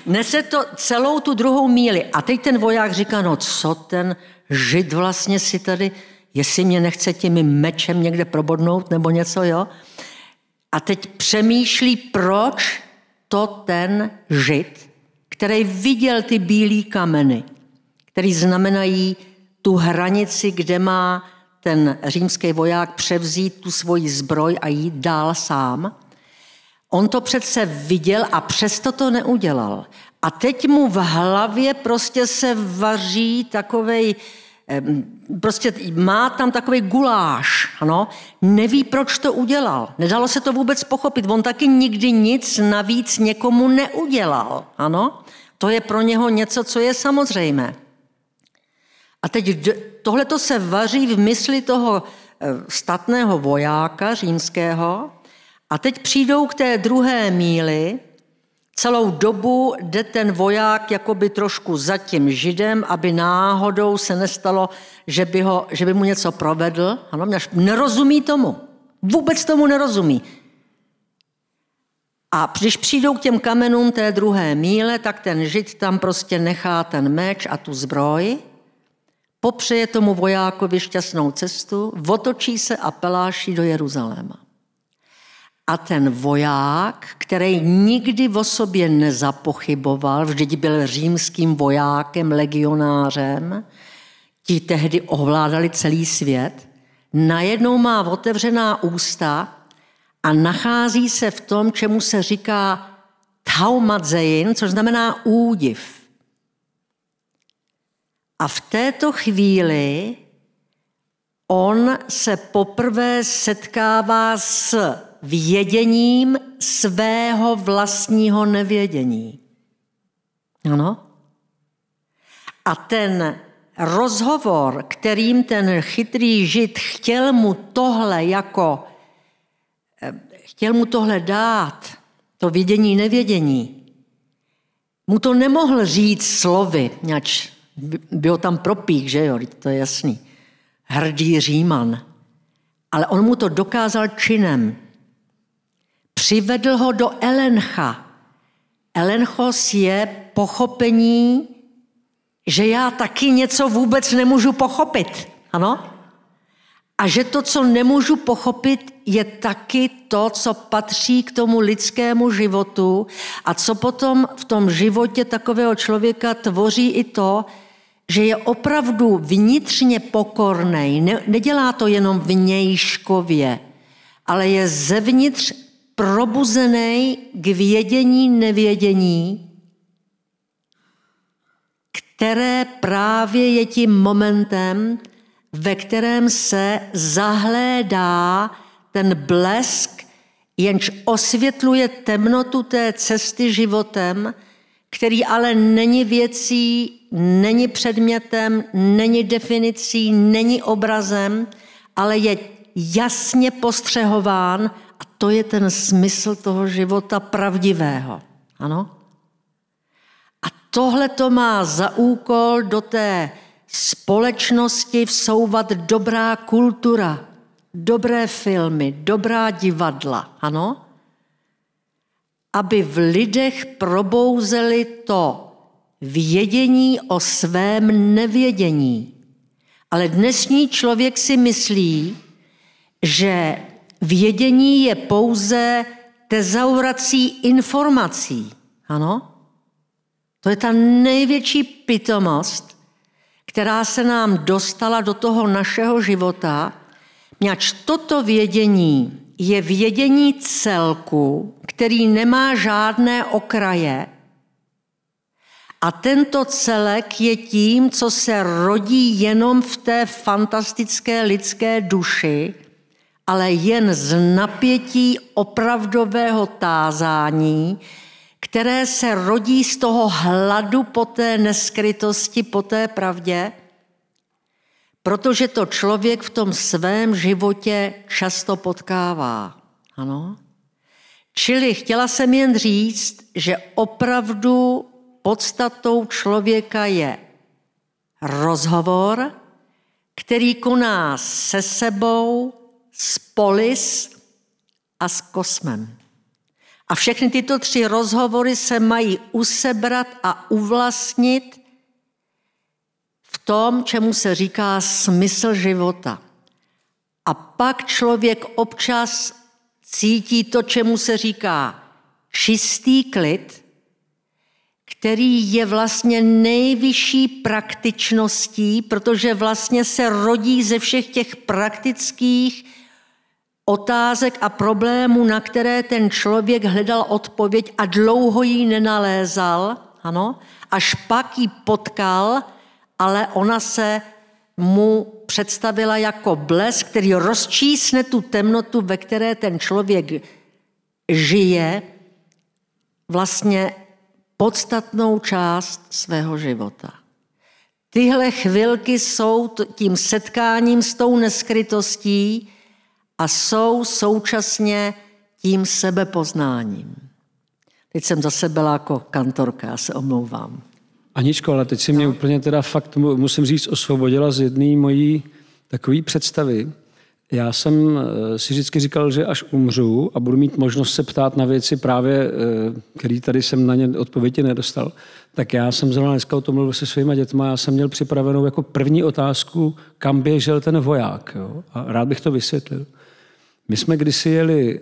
Nese to celou tu 2. míli. A teď ten voják říká, no co ten žid vlastně si tady, jestli mě nechce tím mečem někde probodnout nebo něco, jo? A teď přemýšlí, proč to ten žid, který viděl ty bílý kameny, který znamenají tu hranici, kde má ten římský voják převzít tu svoji zbroj a jít dál sám. On to přece viděl a přesto to neudělal. A teď mu v hlavě prostě se vaří takovej, prostě má tam takovej guláš, ano? Neví, proč to udělal. Nedalo se to vůbec pochopit. On taky nikdy nic navíc někomu neudělal, ano? To je pro něho něco, co je samozřejmé. A teď tohleto se vaří v mysli toho statného vojáka římského a teď přijdou k té 2. míli, celou dobu jde ten voják jakoby trošku za tím židem, aby náhodou se nestalo, že by mu něco provedl. Ano, nerozumí tomu. Vůbec tomu nerozumí. A když přijdou k těm kamenům té 2. míle, tak ten žid tam prostě nechá ten meč a tu zbroj, popřeje tomu vojákovi šťastnou cestu, otočí se a peláší do Jeruzaléma. A ten voják, který nikdy o sobě nezapochyboval, vždyť byl římským vojákem, legionářem, ti tehdy ovládali celý svět, najednou má otevřená ústa a nachází se v tom, čemu se říká taumadzein, což znamená údiv. A v této chvíli on se poprvé setkává s věděním svého vlastního nevědění. Ano? A ten rozhovor, kterým ten chytrý žid chtěl mu tohle dát, to vědění, nevědění, mu to nemohl říct slovy, ač byl tam propík, že jo, to je jasný. Hrdý Říman. Ale on mu to dokázal činem. Přivedl ho do elencha. Elenchos je pochopení, že já taky něco vůbec nemůžu pochopit. Ano? A že to, co nemůžu pochopit, je taky to, co patří k tomu lidskému životu a co potom v tom životě takového člověka tvoří i to, že je opravdu vnitřně pokornej, nedělá to jenom vnějškově, ale je zevnitř probuzený k vědění, nevědění, které právě je tím momentem, ve kterém se zahlédá ten blesk, jenž osvětluje temnotu té cesty životem, který ale není věcí, není předmětem, není definicí, není obrazem, ale je jasně postřehován a to je ten smysl toho života pravdivého. Ano? A tohle to má za úkol do té společnosti vsouvat dobrá kultura, dobré filmy, dobrá divadla, ano? Aby v lidech probouzeli to vědění o svém nevědění. Ale dnešní člověk si myslí, že vědění je pouze tezaurací informací. Ano? To je ta největší pitomost, která se nám dostala do toho našeho života, měč toto vědění je vědění celku, který nemá žádné okraje. A tento celek je tím, co se rodí jenom v té fantastické lidské duši, ale jen z napětí opravdového tázání, které se rodí z toho hladu po té neskrytosti, po té pravdě, protože to člověk v tom svém životě často potkává. Ano? Čili chtěla jsem jen říct, že opravdu podstatou člověka je rozhovor, který koná se sebou, s polis a s kosmem. A všechny tyto 3 rozhovory se mají usebrat a uvlastnit v tom, čemu se říká smysl života. A pak člověk občas cítí to, čemu se říká čistý klid, který je vlastně nejvyšší praktičností, protože vlastně se rodí ze všech těch praktických otázek a problémů, na které ten člověk hledal odpověď a dlouho ji nenalézal, ano, až pak ji potkal, ale ona se mu představila jako blesk, který rozčísne tu temnotu, ve které ten člověk žije, vlastně podstatnou část svého života. Tyhle chvilky jsou tím setkáním s tou neskrytostí a jsou současně tím sebepoznáním. Teď jsem zase byla jako kantorka, já se omlouvám. Aničko, ale teď si mě úplně teda fakt, musím říct, osvobodila z jedné mojí takové představy. Já jsem si vždycky říkal, že až umřu a budu mít možnost se ptát na věci právě, který tady jsem na ně odpovědi nedostal, tak já jsem zrovna dneska o tom mluvil se svýma dětma, já jsem měl připravenou jako první otázku, kam běžel ten voják. Jo? A rád bych to vysvětlil. My jsme kdysi jeli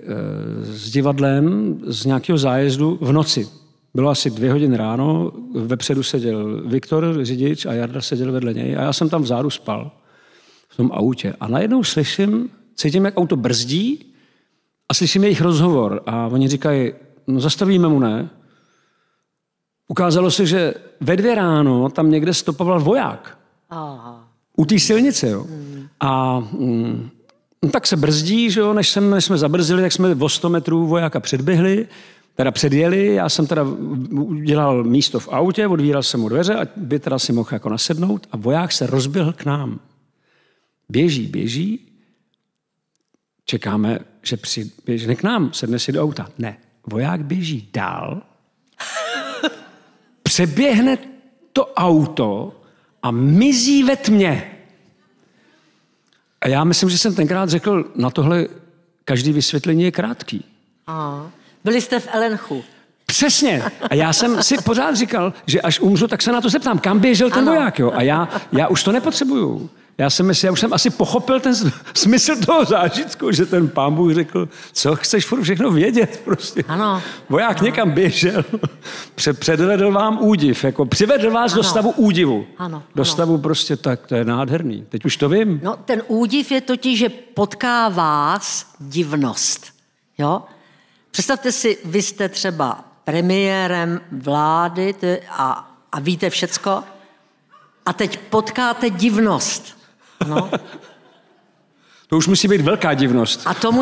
s divadlem z nějakého zájezdu v noci. Bylo asi 2 hodiny ráno, vepředu seděl Viktor, řidič, a Jarda seděl vedle něj a já jsem tam vzadu spal v tom autě. A najednou cítím, jak auto brzdí a slyším jejich rozhovor. A oni říkají, no zastavíme mu, ne? Ukázalo se, že ve 2 ráno tam někde stopoval voják. Aha. U té silnice, jo. A tak se brzdí, že jo, než jsme zabrzdili, tak jsme o 100 metrů vojáka předjeli, já jsem teda udělal místo v autě, odvíral jsem mu dveře, aby teda si mohl jako nasednout a voják se rozběhl k nám. Běží, čekáme, že běžne k nám, sedne si do auta. Ne, voják běží dál, přeběhne to auto a mizí ve tmě. A já myslím, že jsem tenkrát řekl, na tohle každý vysvětlení je krátký. Byli jste v Elenchu. Přesně. A já jsem si pořád říkal, že až umřu, tak se na to zeptám, kam běžel ten voják. Jo? A já už to nepotřebuju. Já už jsem asi pochopil ten smysl toho zážitku, že ten pán Bůh řekl, co chceš furt všechno vědět. Prostě. Ano. Voják někam běžel, předvedl vám údiv, jako přivedl vás do stavu údivu. Ano. Do stavu prostě tak, to je nádherný. Teď už to vím. No, ten údiv je totiž, že potká vás divnost. Jo? Představte si, vy jste třeba premiérem vlády a víte všecko a teď potkáte divnost. No. To už musí být velká divnost. A to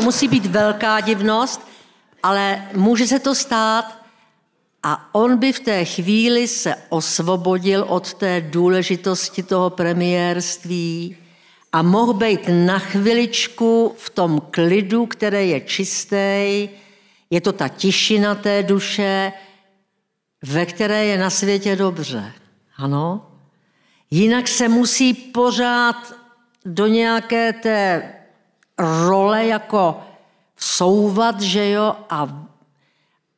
musí být velká divnost, ale může se to stát a on by v té chvíli se osvobodil od té důležitosti toho premiérství a mohl být na chviličku v tom klidu, který je čistý, je to ta tišina té duše, ve které je na světě dobře. Ano? Jinak se musí pořád do nějaké té role jako vsouvat, že jo, a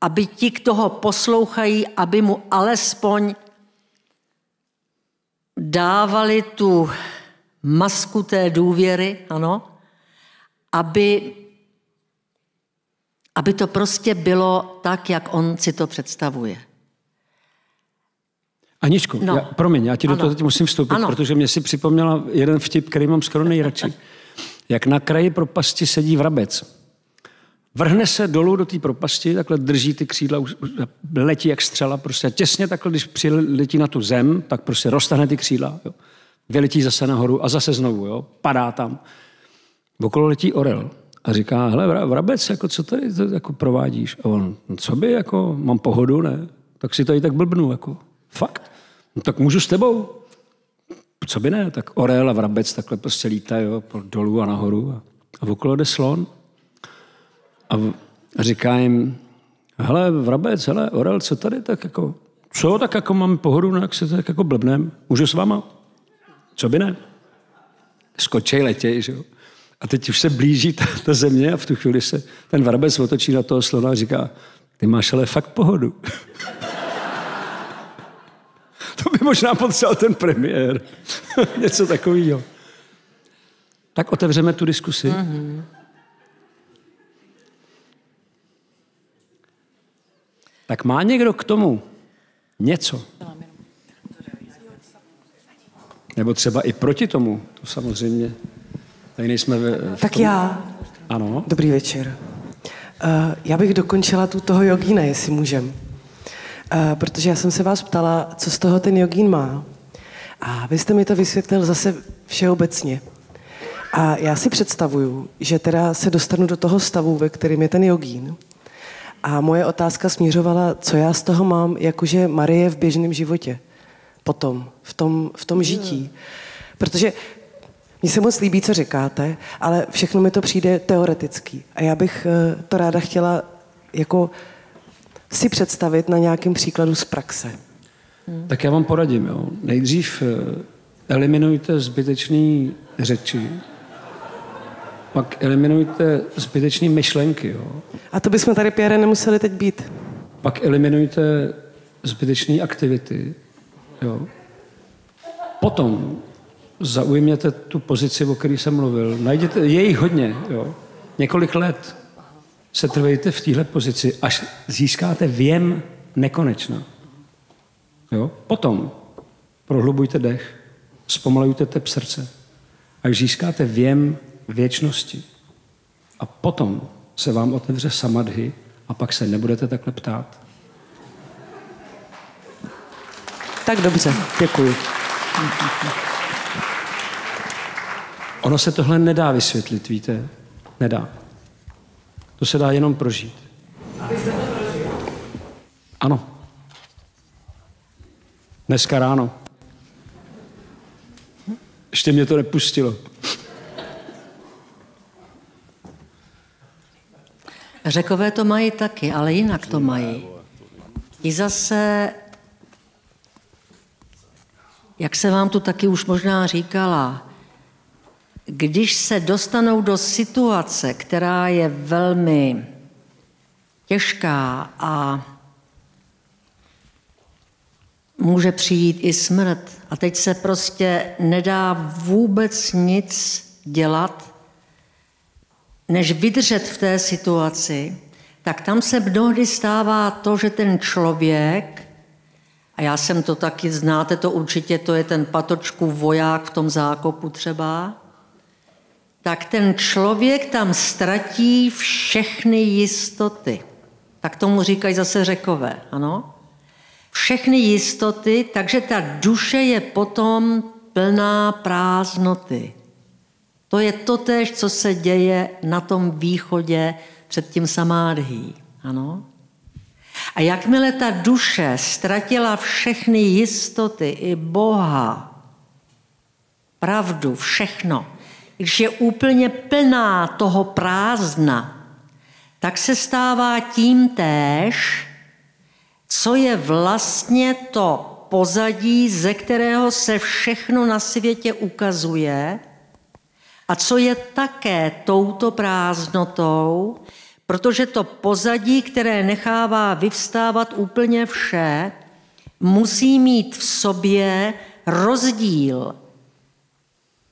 aby ti, kdo ho poslouchají, aby mu alespoň dávali tu masku té důvěry, ano, aby to prostě bylo tak, jak on si to představuje. Aničko, No. promiň, já ti do toho teď musím vstoupit, protože mě si připomněla jeden vtip, který mám skoro nejradši. Jak na kraji propasti sedí vrabec. Vrhne se dolů do té propasti, takhle drží ty křídla, letí jak střela, prostě těsně takhle, když přiletí na tu zem, tak prostě roztahne ty křídla, jo. Vyletí zase nahoru a zase znovu, jo, padá tam. Okolo letí orel a říká, hele, vrabec, jako, co tady to, jako provádíš? A on, no, co by, jako, mám pohodu, ne? Tak si tady tak blbnu, jako, fakt. No, tak můžu s tebou. Co by ne? Tak orel a vrabec takhle prostě lítají, jo, dolů a nahoru a okolo jde slon. A říká jim, hele, vrabec, hele, orel, co tady tak jako, co, tak jako mám pohodu, no, jak se tak jako blbnem, můžu s váma? Co by ne? Skočej, letěj, že jo. A teď už se blíží ta země a v tu chvíli se ten vrabec otočí na toho slona a říká, ty máš ale fakt pohodu. To by možná potřeboval ten premiér. Něco takového. Tak otevřeme tu diskusi. Mm-hmm. Tak má někdo k tomu něco? Nebo třeba i proti tomu? To samozřejmě. Tady nejsme tak tom. Já. Ano. Dobrý večer. Já bych dokončila toho jogína, jestli můžem. Protože já jsem se vás ptala, co z toho ten jogín má. A vy jste mi to vysvětlil zase všeobecně. A já si představuju, že teda se dostanu do toho stavu, ve kterém je ten jogín. A moje otázka směřovala, co já z toho mám, jakože Marie v běžném životě. Potom, v tom žití. Protože mně se moc líbí, co říkáte, ale všechno mi to přijde teoretický. A já bych to ráda chtěla jako si představit na nějakém příkladu z praxe. Tak já vám poradím. Jo. Nejdřív eliminujte zbytečné řeči, pak eliminujte zbytečné myšlenky. Jo. A to bychom tady, Pierre, nemuseli teď být. Pak eliminujte zbytečné aktivity. Jo. Potom zaujměte tu pozici, o které jsem mluvil. Najděte, je jich hodně. Jo. Několik let se trvejte v téhle pozici, až získáte věm nekonečna. Jo. Potom prohlubujte dech, zpomalujte tep srdce, až získáte věm věčnosti. A potom se vám otevře samadhi a pak se nebudete takhle ptát. Tak dobře, děkuji. Ono se tohle nedá vysvětlit, víte? Nedá. To se dá jenom prožít. A vy jste to prožil? Ano. Dneska ráno. Ještě mě to nepustilo. Řekové to mají taky, ale jinak to mají. I zase, jak se vám tu taky už možná říkala, když se dostanou do situace, která je velmi těžká a může přijít i smrt a teď se prostě nedá vůbec nic dělat, než vydržet v té situaci, tak tam se mnohdy stává to, že ten člověk, a já jsem to taky, znáte to určitě, to je ten Patočkův voják v tom zákopu třeba, tak ten člověk tam ztratí všechny jistoty. Tak tomu říkají zase Řekové, ano? Všechny jistoty, takže ta duše je potom plná prázdnoty. To je totéž, co se děje na tom východě před tím samádhí, ano? A jakmile ta duše ztratila všechny jistoty, i Boha, pravdu, všechno, když je úplně plná toho prázdna, tak se stává tím též, co je vlastně to pozadí, ze kterého se všechno na světě ukazuje a co je také touto prázdnotou, protože to pozadí, které nechává vyvstávat úplně vše, musí mít v sobě rozdíl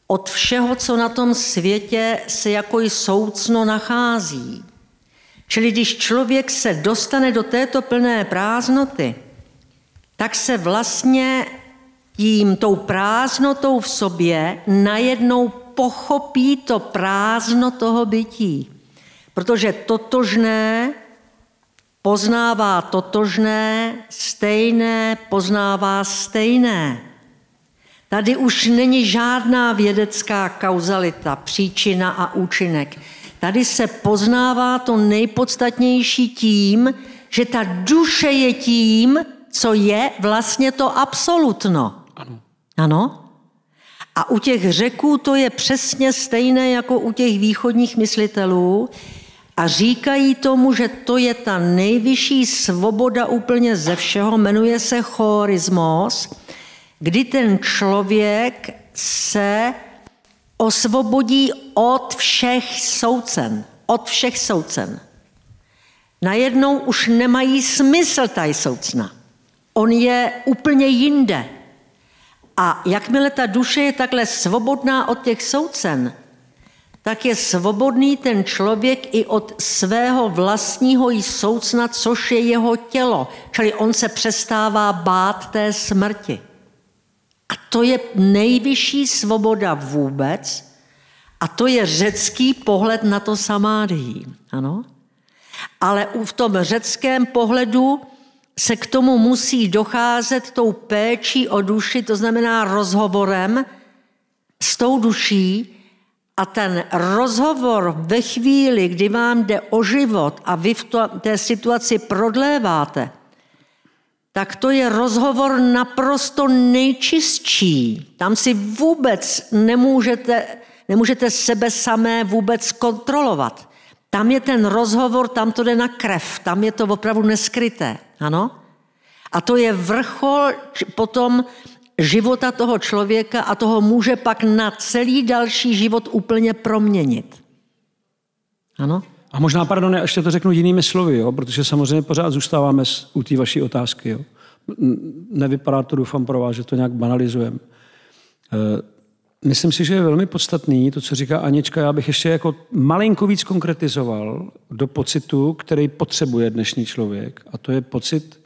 od všeho, co na tom světě se jako i soucno nachází. Čili když člověk se dostane do této plné prázdnoty, tak se vlastně tou prázdnotou v sobě najednou pochopí to prázdno toho bytí. Protože totožné poznává totožné, stejné poznává stejné. Tady už není žádná vědecká kauzalita, příčina a účinek. Tady se poznává to nejpodstatnější tím, že ta duše je tím, co je vlastně to absolutno. Ano. Ano? A u těch Řeků to je přesně stejné jako u těch východních myslitelů a říkají tomu, že to je ta nejvyšší svoboda úplně ze všeho, jmenuje se chorismos, kdy ten člověk se osvobodí od všech soucen. Od všech soucen. Najednou už nemají smysl taj soucna. On je úplně jinde. A jakmile ta duše je takhle svobodná od těch soucen, tak je svobodný ten člověk i od svého vlastního soucna, což je jeho tělo. Čili on se přestává bát té smrti. A to je nejvyšší svoboda vůbec a to je řecký pohled na to samádhí. Ano? Ale v tom řeckém pohledu se k tomu musí docházet tou péčí o duši, to znamená rozhovorem s tou duší a ten rozhovor ve chvíli, kdy vám jde o život a vy v té situaci prodléváte, tak to je rozhovor naprosto nejčistší. Tam si vůbec nemůžete sebe samé vůbec kontrolovat. Tam je ten rozhovor, tam to jde na krev, tam je to opravdu neskryté. Ano? A to je vrchol potom života toho člověka a toho může pak na celý další život úplně proměnit. Ano? A možná, pardon, já ještě to řeknu jinými slovy, jo? Protože samozřejmě pořád zůstáváme u té vaší otázky. Jo? Nevypadá to, doufám pro vás, že to nějak banalizujeme. Myslím si, že je velmi podstatný to, co říká Anička. Já bych ještě jako malinko víc konkretizoval do pocitu, který potřebuje dnešní člověk. A to je pocit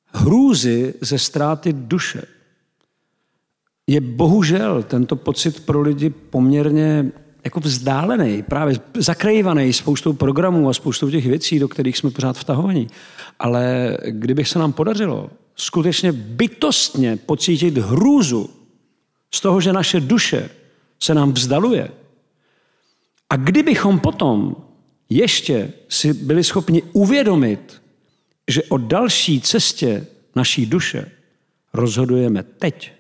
hrůzy ze ztráty duše. Je bohužel tento pocit pro lidi poměrně jako vzdálený, právě zakrývaný spoustou programů a spoustou těch věcí, do kterých jsme pořád vtahovaní. Ale kdyby se nám podařilo skutečně bytostně pocítit hrůzu z toho, že naše duše se nám vzdaluje, a kdybychom potom ještě si byli schopni uvědomit, že o další cestě naší duše rozhodujeme teď,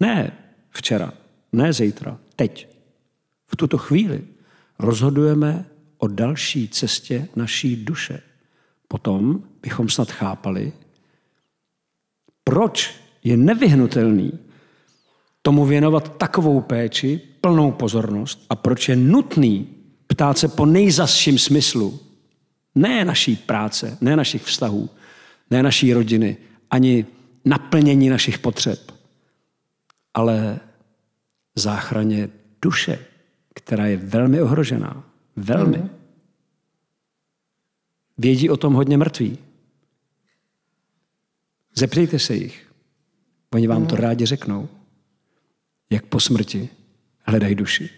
ne včera, ne zítra, teď, v tuto chvíli rozhodujeme o další cestě naší duše. Potom bychom snad chápali, proč je nevyhnutelný tomu věnovat takovou péči, plnou pozornost a proč je nutný ptát se po nejzazším smyslu. Ne naší práce, ne našich vztahů, ne naší rodiny, ani naplnění našich potřeb, ale záchraně duše, která je velmi ohrožená. Velmi. Vědí o tom hodně mrtví. Zeptejte se jich. Oni vám to rádi řeknou. Jak po smrti hledají duši.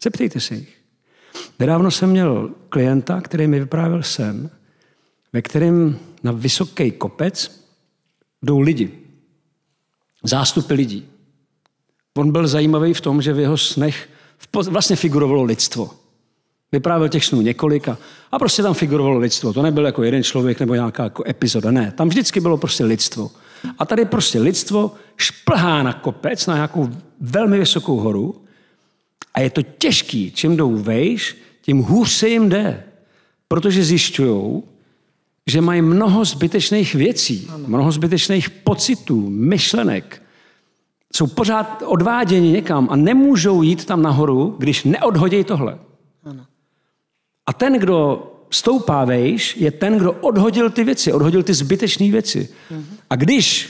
Zeptejte se jich. Nedávno jsem měl klienta, který mi vyprávěl sen, ve kterém na vysoký kopec jdou lidi. Zástupy lidí. On byl zajímavý v tom, že v jeho snech vlastně figurovalo lidstvo. Vyprávěl těch snů několik a prostě tam figurovalo lidstvo. To nebyl jako jeden člověk nebo nějaká jako epizoda. Ne, tam vždycky bylo prostě lidstvo. A tady prostě lidstvo šplhá na kopec, na nějakou velmi vysokou horu a je to těžký. Čím jdou vejš, tím hůř se jim jde. Protože zjišťujou, že mají mnoho zbytečných věcí, mnoho zbytečných pocitů, myšlenek. Jsou pořád odváděni někam a nemůžou jít tam nahoru, když neodhodí tohle. Ano. A ten, kdo stoupá vejš, je ten, kdo odhodil ty věci, odhodil ty zbytečné věci. A když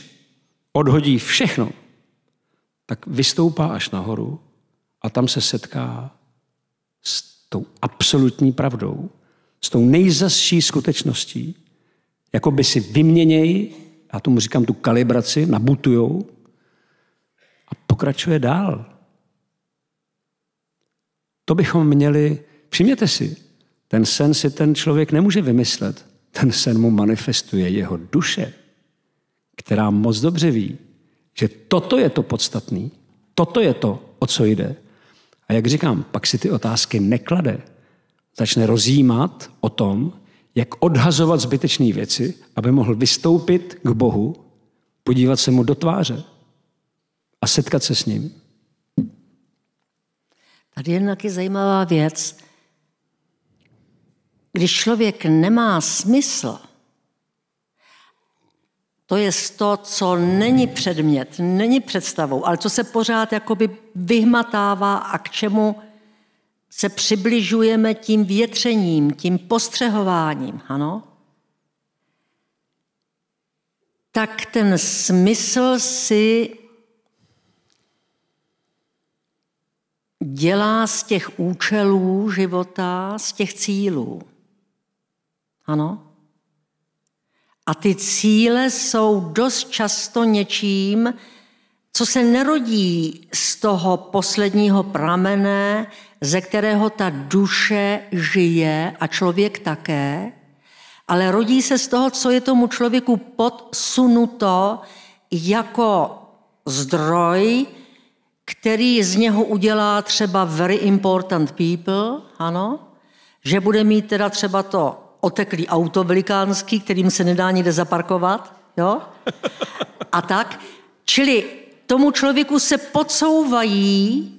odhodí všechno, tak vystoupá až nahoru a tam se setká s tou absolutní pravdou, s tou nejzazší skutečností, Jako by si vyměnějí, já tomu říkám tu kalibraci, nabutujou a pokračuje dál. To bychom měli, všimněte si, ten sen si ten člověk nemůže vymyslet. Ten sen mu manifestuje jeho duše, která moc dobře ví, že toto je to podstatné, toto je to, o co jde. A jak říkám, pak si ty otázky neklade. Začne rozjímat o tom, jak odhazovat zbytečné věci, aby mohl vystoupit k Bohu, podívat se mu do tváře a setkat se s ním. Tady je taky zajímavá věc. Když člověk nemá smysl, to je to, co není předmět, není představou, ale co se pořád jakoby vyhmatává a k čemu se přibližujeme tím větřením, tím postřehováním, ano? Tak ten smysl si dělá z těch účelů života, z těch cílů. Ano? A ty cíle jsou dost často něčím, co se nerodí z toho posledního pramene, ze kterého ta duše žije a člověk také, ale rodí se z toho, co je tomu člověku podsunuto jako zdroj, který z něho udělá třeba very important people, ano, že bude mít teda třeba to oteklý auto velikánský, kterým se nedá nikde zaparkovat, jo? A tak. Čili tomu člověku se podsouvají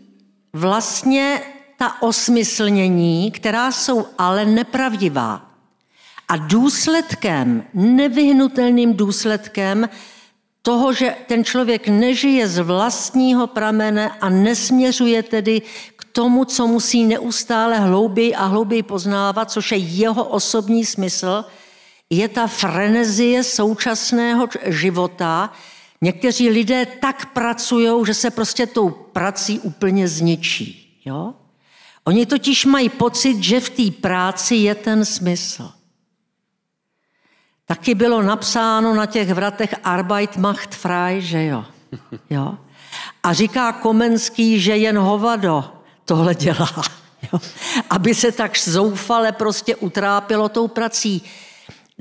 vlastně ta osmyslnění, která jsou ale nepravdivá. A důsledkem, nevyhnutelným důsledkem toho, že ten člověk nežije z vlastního pramene a nesměřuje tedy k tomu, co musí neustále hlouběji a hlouběji poznávat, což je jeho osobní smysl, je ta frenezie současného života. Někteří lidé tak pracují, že se prostě tou prací úplně zničí. Jo? Oni totiž mají pocit, že v té práci je ten smysl. Taky bylo napsáno na těch vratech Arbeit macht frei, že jo? Jo? A říká Komenský, že jen hovado tohle dělá. Jo? Aby se tak zoufale prostě utrápilo tou prací.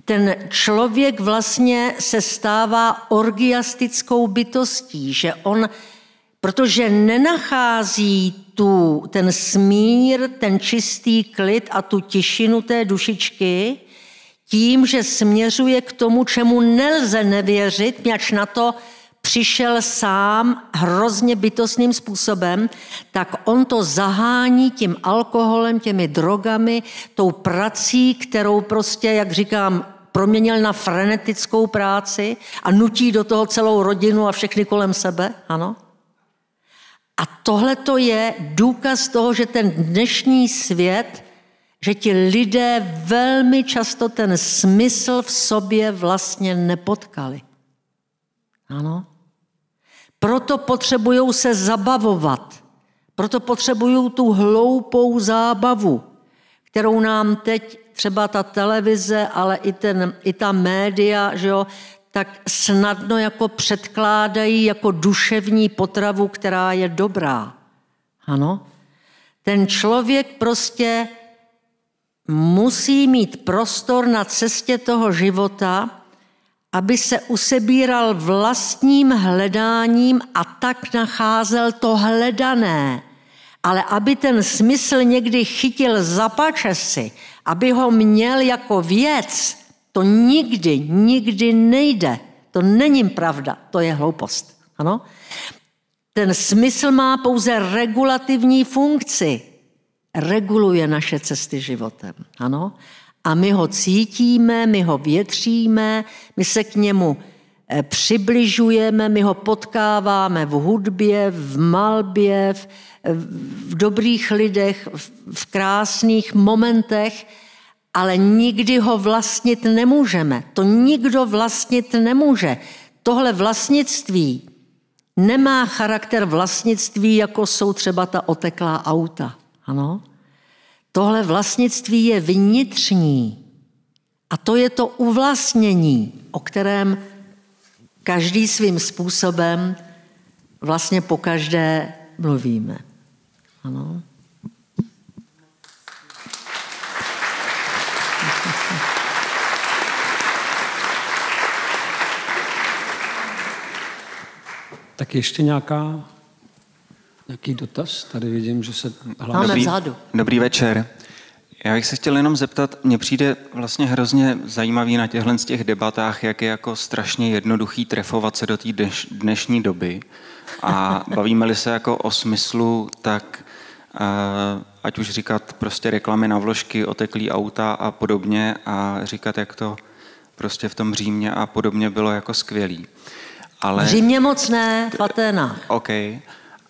Ten člověk vlastně se stává orgiastickou bytostí, že on, protože nenachází ten smír, ten čistý klid a tu tišinu té dušičky, tím, že směřuje k tomu, čemu nelze nevěřit, měč na to přišel sám hrozně bytostným způsobem, tak on to zahání tím alkoholem, těmi drogami, tou prací, kterou prostě, jak říkám, proměnil na frenetickou práci a nutí do toho celou rodinu a všechny kolem sebe, ano? A tohle to je důkaz toho, že ten dnešní svět, že ti lidé velmi často ten smysl v sobě vlastně nepotkali. Ano? Proto potřebují se zabavovat. Proto potřebují tu hloupou zábavu, kterou nám teď třeba ta televize, ale i ta média, že jo, tak snadno jako předkládají jako duševní potravu, která je dobrá. Ano? Ten člověk prostě musí mít prostor na cestě toho života, aby se usebíral vlastním hledáním a tak nacházel to hledané. Ale aby ten smysl někdy chytil za pačesy, aby ho měl jako věc, to nikdy nejde. To není pravda, to je hloupost. Ano? Ten smysl má pouze regulativní funkci. Reguluje naše cesty životem. Ano? A my ho cítíme, my ho větříme, my se k němu přibližujeme, my ho potkáváme v hudbě, v malbě, v dobrých lidech, v krásných momentech, ale nikdy ho vlastnit nemůžeme. To nikdo vlastnit nemůže. Tohle vlastnictví nemá charakter vlastnictví, jako jsou třeba ta oteklá auta. Ano? Tohle vlastnictví je vnitřní A to je to uvlastnění, o kterém každý svým způsobem vlastně pokaždé mluvíme. Ano. Tak ještě nějaký dotaz? Tady vidím, že se hlásí. Máme vzadu. Dobrý večer. Já bych se chtěl jenom zeptat, mně přijde vlastně hrozně zajímavý na těchto z těch debatách, jak je jako strašně jednoduchý trefovat se do té dnešní doby. A bavíme-li se jako o smyslu, tak ať už říkat prostě reklamy na vložky, oteklý auta a podobně a říkat, jak to prostě v tom Římě a podobně bylo jako skvělý. Ale... V Římě moc ne, v Aténách. OK,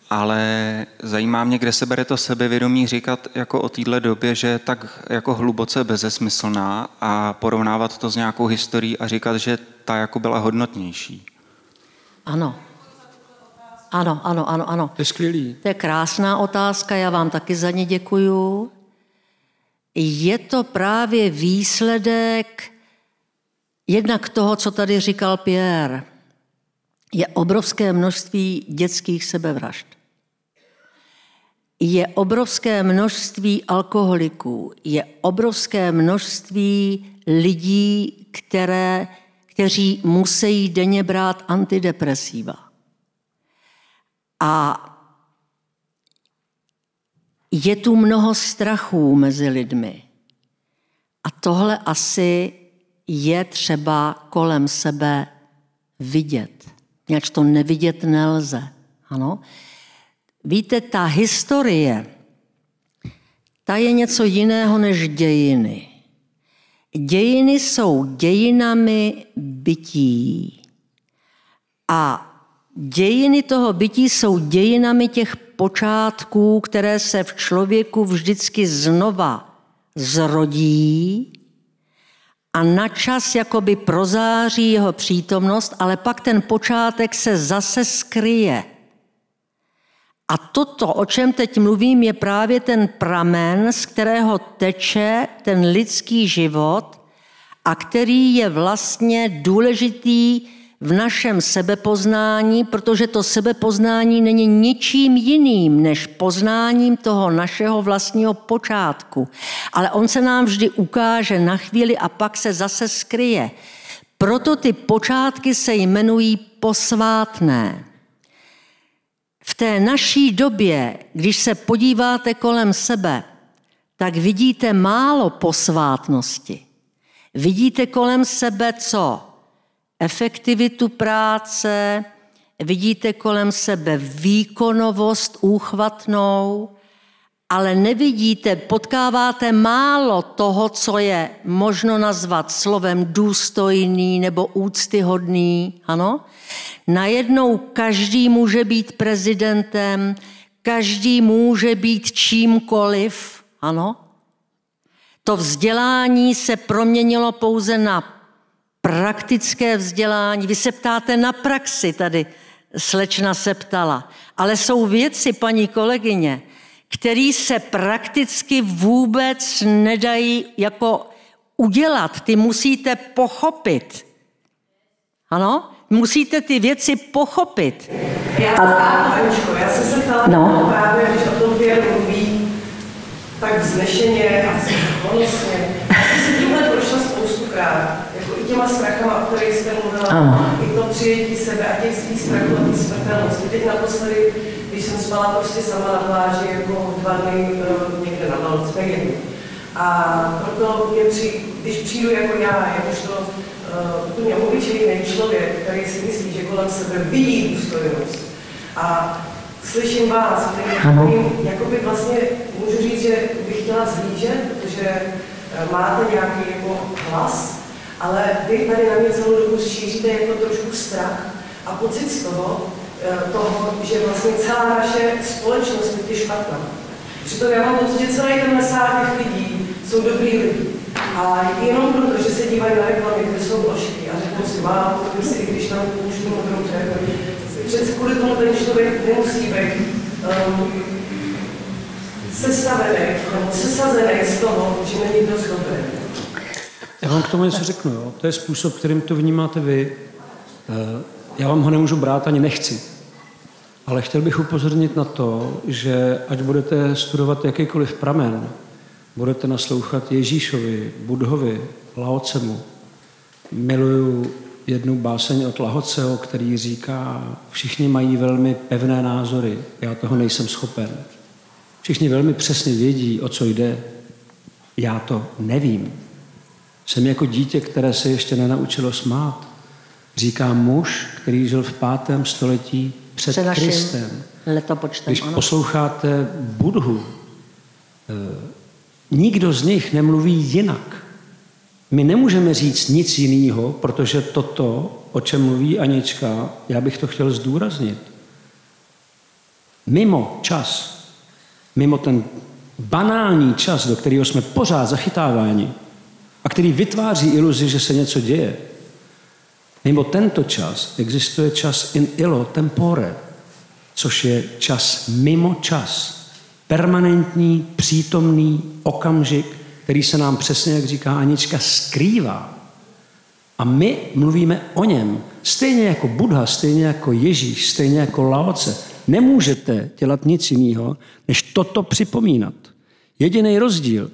ale zajímá mě, kde se bere to sebevědomí říkat jako o téhle době, že je tak jako hluboce bezesmyslná a porovnávat to s nějakou historií a říkat, že ta jako byla hodnotnější. Ano. Ano. To je skvělý. To je krásná otázka, já vám taky za ní děkuju. Je to právě výsledek jednak toho, co tady říkal Pierre. Je obrovské množství dětských sebevražd. Je obrovské množství alkoholiků. Je obrovské množství lidí, kteří musí denně brát antidepresiva. A je tu mnoho strachů mezi lidmi. A tohle asi je třeba kolem sebe vidět. Nějak to nevidět nelze. Ano? Víte, ta historie, ta je něco jiného než dějiny. Dějiny jsou dějinami bytí. A dějiny toho bytí jsou dějinami těch počátků, které se v člověku vždycky znova zrodí a načas jakoby prozáří jeho přítomnost, ale pak ten počátek se zase skryje. A toto, o čem teď mluvím, je právě ten pramen, z kterého teče ten lidský život a který je vlastně důležitý v našem sebepoznání, protože to sebepoznání není ničím jiným než poznáním toho našeho vlastního počátku. Ale on se nám vždy ukáže na chvíli a pak se zase skryje. Proto ty počátky se jmenují posvátné. V té naší době, když se podíváte kolem sebe, tak vidíte málo posvátnosti. Vidíte kolem sebe co? Efektivitu práce, vidíte kolem sebe výkonovost úchvatnou, ale nevidíte, potkáváte málo toho, co je možno nazvat slovem důstojný nebo úctyhodný. Ano? Najednou každý může být prezidentem, každý může být čímkoliv. Ano? To vzdělání se proměnilo pouze na praktické vzdělání. Vy se ptáte na praxi, tady slečna se ptala. Ale jsou věci, paní kolegyně, které se prakticky vůbec nedají jako udělat. Ty musíte pochopit. Ano? Musíte ty věci pochopit. Já jsem se ptala právě, když o tom Pierre mluví, tak vznešeně a honosně. Já jsem si tímhle prošla spoustukrát. Jako i těma strachama, o kterých jste mluvila, i to přijetí sebe a těch svých strachů a těch smrtelností. Teď naposledy, když jsem spala prostě sama na pláži, jako 2 dny někde na Malcpeně. A proto když přijdu jako já, jakožto úplně obyčejný člověk, který si myslí, že kolem sebe vidí důstojnost a slyším vás, kterým jakoby vlastně můžu říct, že bych chtěla zhlížet, protože máte nějaký jako hlas, ale vy tady na mě celou dobu šíříte jako trošku strach a pocit z toho, že vlastně celá naše společnost je špatná. Přitom já mám pocit, že celý ten mesár těch lidí jsou dobrý lidi. A jenom proto, že se dívají na reklamy, kde jsou vložky a řeknou si, mám, protože si, když tam pouštím modrou dřevu, přece kvůli tomu ten člověk nemusí být sestavený nebo sesazený z toho, že není dost dobrý. vám k tomu něco řeknu. Jo? To je způsob, kterým to vnímáte vy. Já vám ho nemůžu brát, ani nechci. Ale chtěl bych upozornit na to, že ať budete studovat jakýkoliv pramen, budete naslouchat Ježíšovi, Budhovi, Laocemu. Miluju jednu báseň od Laoceho, který říká, všichni mají velmi pevné názory, já toho nejsem schopen. Všichni velmi přesně vědí, o co jde. Já to nevím. Jsem jako dítě, které se ještě nenaučilo smát. Říká muž, který žil v 5. století před Kristem. Když posloucháte Budhu, nikdo z nich nemluví jinak. My nemůžeme říct nic jiného, protože toto, o čem mluví Anička, já bych to chtěl zdůraznit. Mimo čas, mimo ten banální čas, do kterého jsme pořád zachytáváni a který vytváří iluzi, že se něco děje, mimo tento čas existuje čas in illo tempore, což je čas mimo čas. Permanentní, přítomný okamžik, který se nám přesně, jak říká Anička, skrývá. A my mluvíme o něm. Stejně jako Buddha, stejně jako Ježíš, stejně jako Laoce. Nemůžete dělat nic jiného, než toto připomínat. Jediný rozdíl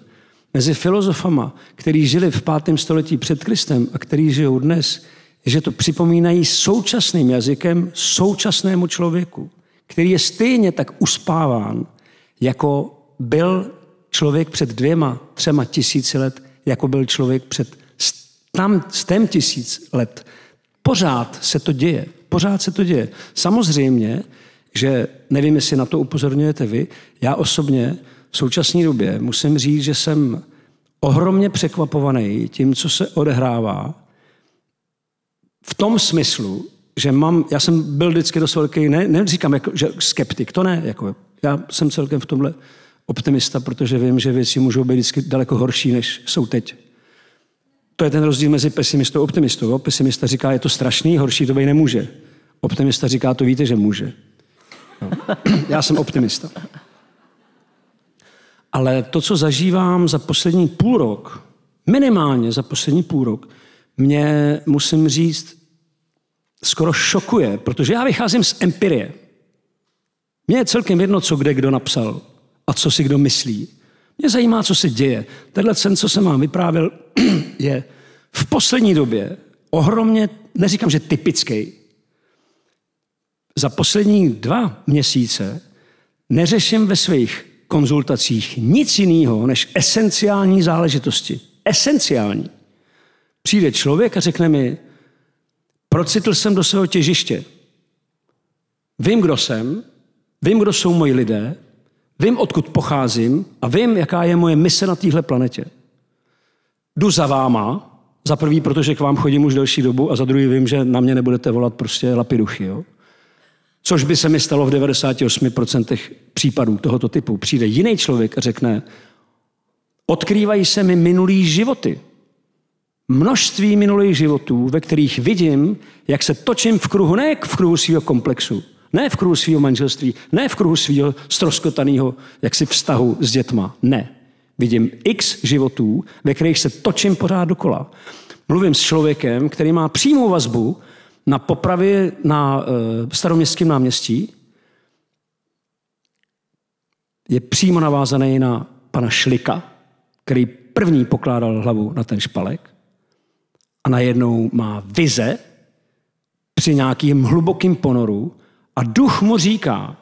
mezi filozofama, kteří žili v 5. století před Kristem a kteří žijou dnes, je, že to připomínají současným jazykem současnému člověku, který je stejně tak uspáván, jako byl člověk před 2-3 tisíci let, jako byl člověk před 100 tisíc let. Pořád se to děje. Pořád se to děje. Samozřejmě, že nevím, jestli na to upozorňujete vy, já osobně v současné době musím říct, že jsem ohromně překvapovaný tím, co se odehrává, v tom smyslu, že já jsem byl vždycky dost velký, neříkám, jako, že skeptik, to ne, jako, já jsem celkem v tomhle optimista, protože vím, že věci můžou být vždycky daleko horší, než jsou teď. To je ten rozdíl mezi pesimistou a optimistou. Jo? Pesimista říká, je to strašný, horší to být nemůže. Optimista říká, to víte, že může. Jo. Já jsem optimista. Ale to, co zažívám za poslední půl rok, minimálně za poslední půl rok, mě, musím říct, skoro šokuje, protože já vycházím z empirie. Mně je celkem jedno, co kde kdo napsal a co si kdo myslí. Mě zajímá, co se děje. Tenhle sen, co jsem vám vyprávěl, je v poslední době ohromně, neříkám, že typický. Za poslední 2 měsíce neřeším ve svých konzultacích nic jiného než esenciální záležitosti. Esenciální. Přijde člověk a řekne mi, procitl jsem do svého těžiště. Vím, kdo jsem, vím, kdo jsou moji lidé, vím, odkud pocházím a vím, jaká je moje mise na téhle planetě. Jdu za váma, za prvý, protože k vám chodím už delší dobu a za druhý vím, že na mě nebudete volat prostě lapiduchy. Jo? Což by se mi stalo v 98% případů tohoto typu. Přijde jiný člověk a řekne, odkrývají se mi minulý životy. Množství minulých životů, ve kterých vidím, jak se točím v kruhu, ne v kruhu svého komplexu, ne v kruhu svého manželství, ne v kruhu svého ztroskotaného jaksi vztahu s dětma. Ne. Vidím x životů, ve kterých se točím pořád dokola. Mluvím s člověkem, který má přímou vazbu na popravy na Staroměstském náměstí. Je přímo navázaný na pana Šlika, který první pokládal hlavu na ten špalek a najednou má vize při nějakým hlubokým ponoru a duch mu říká,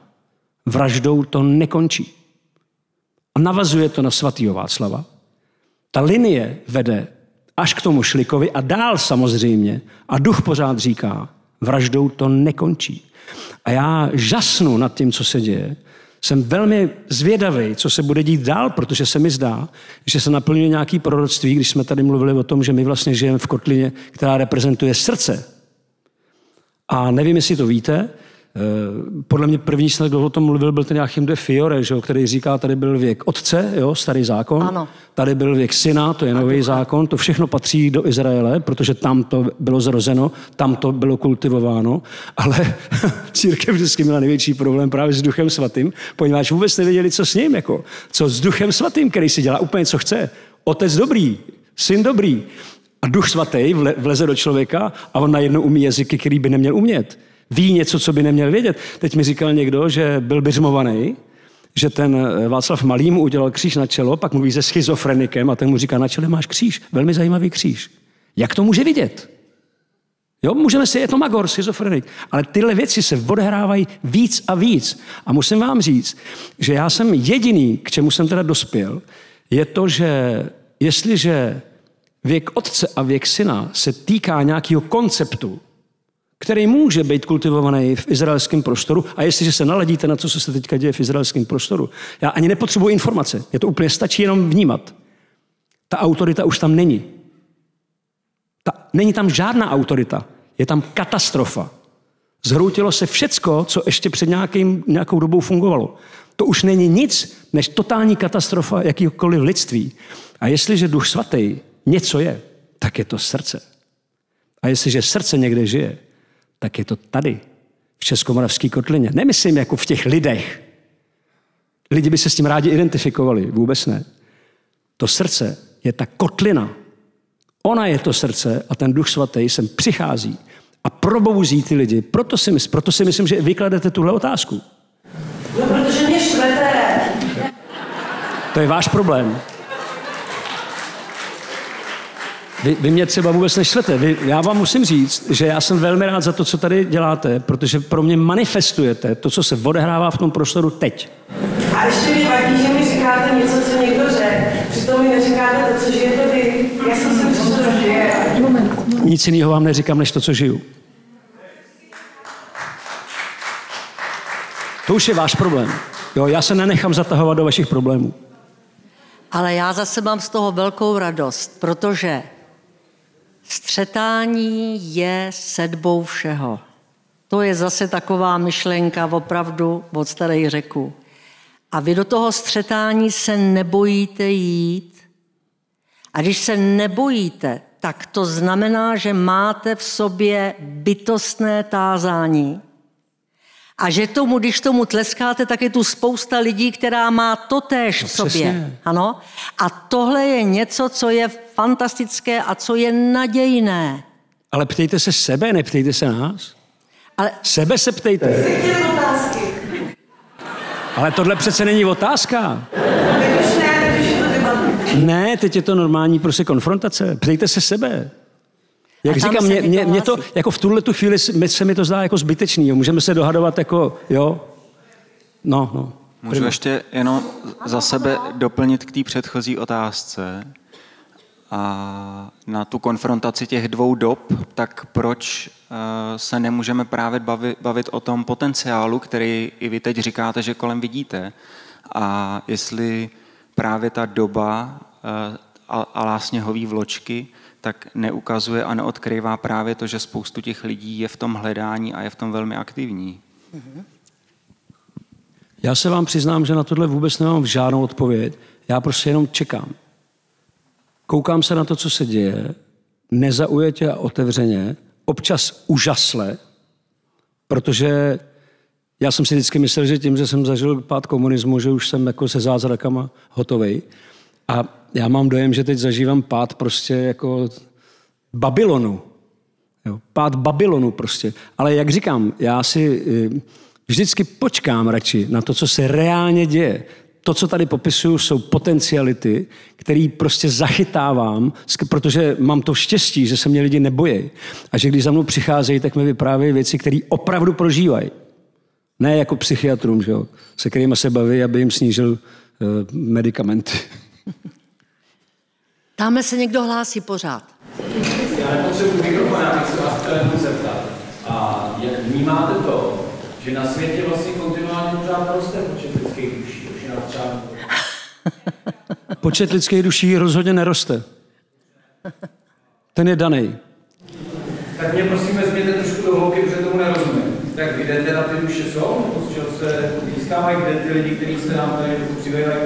vraždou to nekončí. A navazuje to na svatýho Václava. Ta linie vede až k tomu Šlikovi a dál samozřejmě. A duch pořád říká, vraždou to nekončí. A já žasnu nad tím, co se děje. Jsem velmi zvědavý, co se bude dít dál, protože se mi zdá, že se naplňuje nějaké proroctví, když jsme tady mluvili o tom, že my vlastně žijeme v kotlině, která reprezentuje srdce. A nevím, jestli to víte, podle mě první snad, kdo o tom mluvil, byl ten Joachim de Fiore, že, který říká, tady byl věk otce, jo, starý zákon, ano. Tady byl věk syna, to je nový zákon, to všechno patří do Izraele, protože tam to bylo zrozeno, tam to bylo kultivováno, ale církev vždycky měla největší problém právě s Duchem svatým, poněvadž vůbec nevěděli, co s ním, jako, co s Duchem svatým, který si dělá úplně, co chce. Otec dobrý, syn dobrý, A Duch svatý vleze do člověka a on najednou umí jazyky, který by neměl umět. Ví něco, co by neměl vědět. Teď mi říkal někdo, že byl biřmovaný, že ten Václav Malý mu udělal kříž na čelo, pak mluví se schizofrenikem a ten mu říká, na čele máš kříž, velmi zajímavý kříž. Jak to může vidět? Jo, můžeme si, je to magor, schizofrenik, ale tyhle věci se odehrávají víc a víc. A musím vám říct, že já jsem jediný, k čemu jsem teda dospěl, je to, že jestliže věk otce a věk syna se týká nějakého konceptu, který může být kultivovaný v izraelském prostoru, a jestliže se naladíte na to, co se teďka děje v izraelském prostoru, já ani nepotřebuji informace, je to úplně stačí jenom vnímat. Ta autorita už tam není. Není tam žádná autorita, je tam katastrofa. Zhroutilo se všecko, co ještě před nějakou dobou fungovalo. To už není nic, než totální katastrofa jakýkoliv lidství. A jestliže Duch svatý něco je, tak je to srdce. A jestliže srdce někde žije, tak je to tady, v Českomoravské kotlině. Nemyslím jako v těch lidech. Lidi by se s tím rádi identifikovali, vůbec ne. To srdce je ta kotlina. Ona je to srdce a ten Duch svatý sem přichází a probouzí ty lidi. Proto si myslím, že vykladete tuhle otázku. No, protože mě štvete. To je váš problém. Vy mě třeba vůbec neštvete. Já vám musím říct, že já jsem velmi rád za to, co tady děláte, protože pro mě manifestujete to, co se odehrává v tom prostoru teď. A ještě mi vadí, že mi říkáte něco, co někdo řekl. Přitom mi neříkáte to, co žijete vy. Já jsem se přišel, že žije. Nic jiného vám neříkám, než to, co žiju. To už je váš problém. Jo, já se nenechám zatahovat do vašich problémů. Ale já zase mám z toho velkou radost, protože střetání je sedbou všeho. To je zase taková myšlenka opravdu od starých Řeků. A vy do toho střetání se nebojíte jít. A když se nebojíte, tak to znamená, že máte v sobě bytostné tázání. A že tomu, když tomu tleskáte, tak je tu spousta lidí, která má totéž v sobě. Přesně. Ano? A tohle je něco, co je fantastické a co je nadějné. Ale ptejte se sebe, neptejte se nás. Ale Sebe se ptejte. Ale tohle přece není otázka. Ne, teď je to normální prostě konfrontace. Ptejte se sebe. Jak říkám, mě to, jako v tuhletu chvíli se mi to zdá jako zbytečný. Jo. Můžeme se dohadovat jako, jo. No. Můžu ještě jenom za sebe doplnit k té předchozí otázce. A na tu konfrontaci těch dvou dob, tak proč se nemůžeme právě bavit o tom potenciálu, který i vy teď říkáte, že kolem vidíte. A jestli právě ta doba a lásněhový vločky tak neukazuje a neodkrývá právě to, že spoustu těch lidí je v tom hledání a je v tom velmi aktivní. Já se vám přiznám, že na tohle vůbec nemám žádnou odpověď. Já prostě jenom čekám. Koukám se na to, co se děje, nezaujatě a otevřeně, občas úžasle, protože já jsem si vždycky myslel, že tím, že jsem zažil pád komunismu, že už jsem jako se zázrakama hotovej. A já mám dojem, že teď zažívám pád prostě jako Babylonu. Jo, pád Babylonu prostě. Ale jak říkám, já si vždycky počkám radši na to, co se reálně děje. To, co tady popisuju, jsou potenciality, které prostě zachytávám, protože mám to štěstí, že se mě lidi nebojí. A že když za mnou přicházejí, tak mi vyprávějí věci, které opravdu prožívají. Ne jako psychiatrům, že jo, se kterými se baví, aby jim snížil medikamenty. Táme se někdo hlásí pořád. Já nepotřebuji mikrofon, já bych se vás chtěl jenom zeptat. A jak vnímáte to, že na světě vlastně kontinuálně pořád roste počet lidských duší? Počet lidských duší rozhodně neroste. Ten je daný. Tak mě prosím vezměte trošku do hloubky, protože tomu nerozumím. Tak kde teda ty duše jsou? Nebo z čeho se získávají? Kde ty lidi, kteří se nám tady přibývají,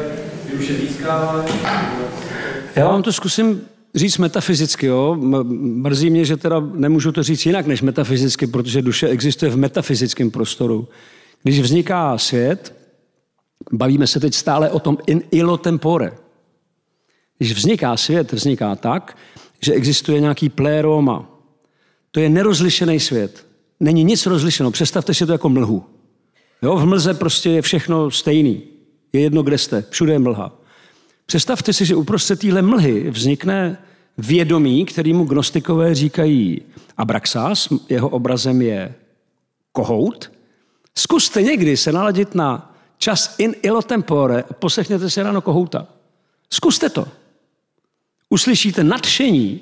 ty duše získávají? Já vám to zkusím říct metafyzicky. Jo? Mrzí mě, že teda nemůžu to říct jinak než metafyzicky, protože duše existuje v metafyzickém prostoru. Když vzniká svět, bavíme se teď stále o tom in illo tempore. Když vzniká svět, vzniká tak, že existuje nějaký pleroma. To je nerozlišený svět. Není nic rozlišeno. Představte si to jako mlhu. Jo, v mlze prostě je všechno stejný. Je jedno, kde jste. Všude je mlha. Představte si, že uprostřed téhle mlhy vznikne vědomí, kterému gnostikové říkají Abraxas, jeho obrazem je kohout. Zkuste někdy se naladit na čas in illo tempore a poslechněte si ráno kohouta. Zkuste to. Uslyšíte nadšení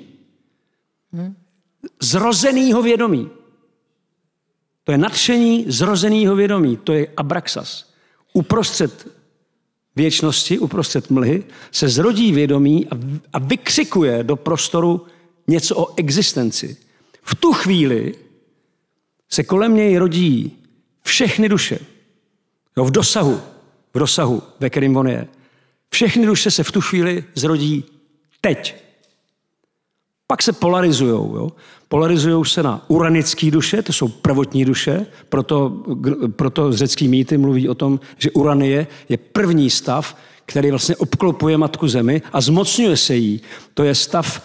zrozenýho vědomí. To je nadšení zrozenýho vědomí. To je Abraxas. Uprostřed věčnosti, uprostřed mlhy se zrodí vědomí a vykřikuje do prostoru něco o existenci. V tu chvíli se kolem něj rodí všechny duše. Jo, v dosahu, ve kterém on je. Všechny duše se v tu chvíli zrodí teď. Pak se polarizujou. Jo? Polarizujou se na uranické duše, to jsou prvotní duše, proto řecký mýty mluví o tom, že uranie je první stav, který vlastně obklopuje matku zemi a zmocňuje se jí. To je stav,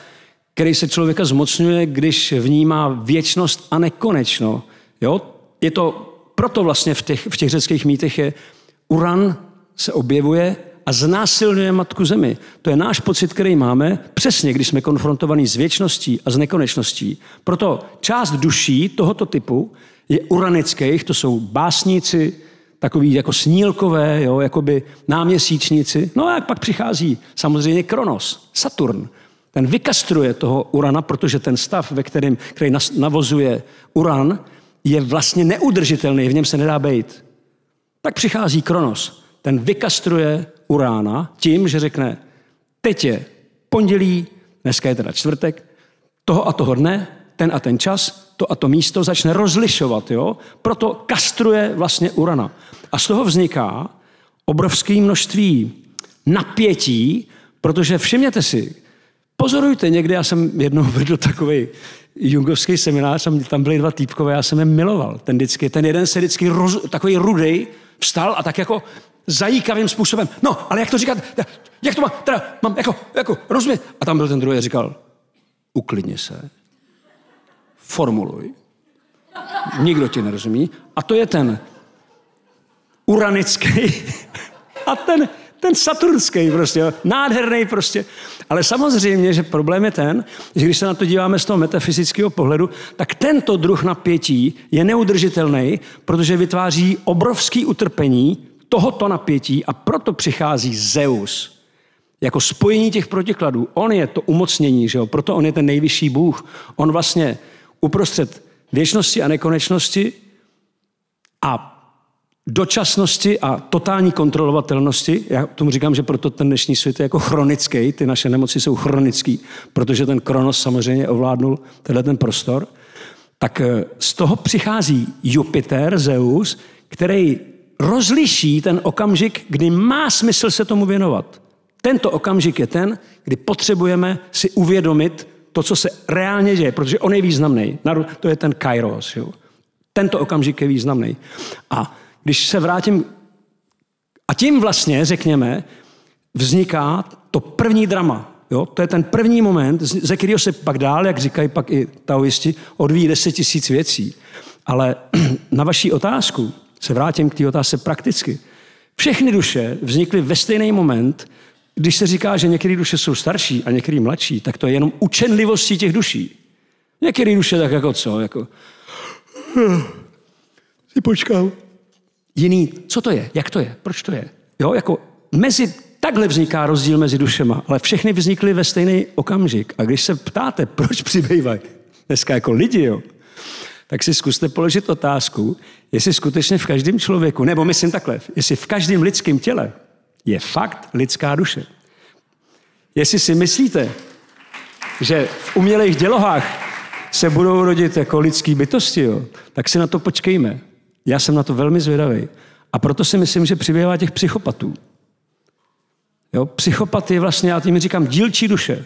který se člověka zmocňuje, když vnímá věčnost a nekonečno. Jo? Je to proto vlastně v těch řeckých mýtech je Uran se objevuje a znásilňuje matku zemi. To je náš pocit, který máme přesně, když jsme konfrontovaní s věčností a s nekonečností. Proto část duší tohoto typu je uranických, to jsou básníci, takový jako snílkové, jo, jakoby náměsíčníci. No a jak pak přichází samozřejmě Kronos, Saturn. Ten vykastruje toho Urana, protože ten stav, který navozuje Uran, je vlastně neudržitelný, v něm se nedá bejt. Tak přichází Kronos, ten vykastruje Urána tím, že řekne, teď je pondělí, dneska je teda čtvrtek, toho a toho dne, ten a ten čas, to a to místo začne rozlišovat, jo? Proto kastruje vlastně Urana. A z toho vzniká obrovské množství napětí, protože všimněte si, pozorujte někdy, já jsem jednou vedl takovej jungovský seminář, tam byly 2 týpkové, já jsem je miloval. Ten jeden se vždycky takový rudej vstal a tak jako zajíkavým způsobem. No, ale jak to říkat? Jak to mám jako rozumět? A tam byl ten druhý a říkal, uklidni se, formuluj. Nikdo ti nerozumí. A to je ten uranický a ten saturnský prostě, nádherný prostě. Ale samozřejmě, že problém je ten, že když se na to díváme z toho metafyzického pohledu, tak tento druh napětí je neudržitelný, protože vytváří obrovský utrpení tohoto napětí a proto přichází Zeus. Jako spojení těch protikladů. On je to umocnění, že jo? Proto on je ten nejvyšší bůh. On vlastně uprostřed věčnosti a nekonečnosti a dočasnosti a totální kontrolovatelnosti. Já tomu říkám, že proto ten dnešní svět je jako chronický, ty naše nemoci jsou chronický, protože ten Kronos samozřejmě ovládnul ten prostor. Tak z toho přichází Jupiter, Zeus, který rozliší ten okamžik, kdy má smysl se tomu věnovat. Tento okamžik je ten, kdy potřebujeme si uvědomit to, co se reálně děje, protože on je významný. To je ten kairos. Jo? Tento okamžik je významný. A když se vrátím, a tím vlastně, řekněme, vzniká to první drama. Jo? To je ten první moment, ze kterého se pak dál, jak říkají pak i taoisti, odvíjí 10 000 věcí. Ale na vaši otázku se vrátím k té otázce prakticky. Všechny duše vznikly ve stejný moment. Když se říká, že některé duše jsou starší a některé mladší, tak to je jenom učenlivostí těch duší. Některé duše tak jako co? Jako si počkal. Jiný, co to je? Jak to je? Proč to je? Jo, jako takhle vzniká rozdíl mezi dušema, ale všechny vznikly ve stejný okamžik. A když se ptáte, proč přibývají dneska jako lidi, jo, tak si zkuste položit otázku, jestli skutečně v každém člověku, nebo myslím takhle, jestli v každém lidském těle je fakt lidská duše. Jestli si myslíte, že v umělých dělohách se budou rodit jako lidský bytosti, jo, tak si na to počkejme. Já jsem na to velmi zvědavý. A proto si myslím, že přibývá těch psychopatů. Jo, psychopat je vlastně, já tím říkám, dílčí duše.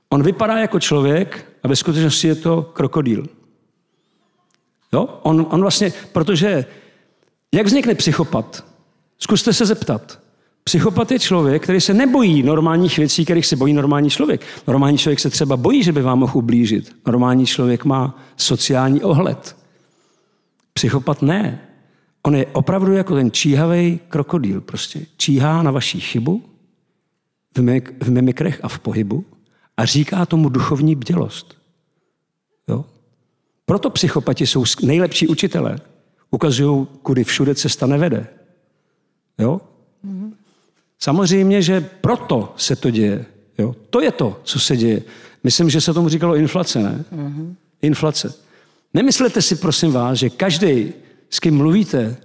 On vypadá jako člověk a ve skutečnosti je to krokodýl. Jo? On vlastně, protože jak vznikne psychopat? Zkuste se zeptat. Psychopat je člověk, který se nebojí normálních věcí, kterých se bojí normální člověk. Normální člověk se třeba bojí, že by vám mohl ublížit. Normální člověk má sociální ohled. Psychopat ne. On je opravdu jako ten číhavý krokodýl. Prostě číhá na vaši chybu v mimikrech a v pohybu a říká tomu duchovní bdělost. Jo? Proto psychopati jsou nejlepší učitelé. Ukazují, kudy všude cesta nevede. Jo? Samozřejmě, že proto se to děje. Jo? To je to, co se děje. Myslím, že se tomu říkalo inflace, ne? Inflace. Nemyslete si, prosím vás, že každý, s kým mluvíte,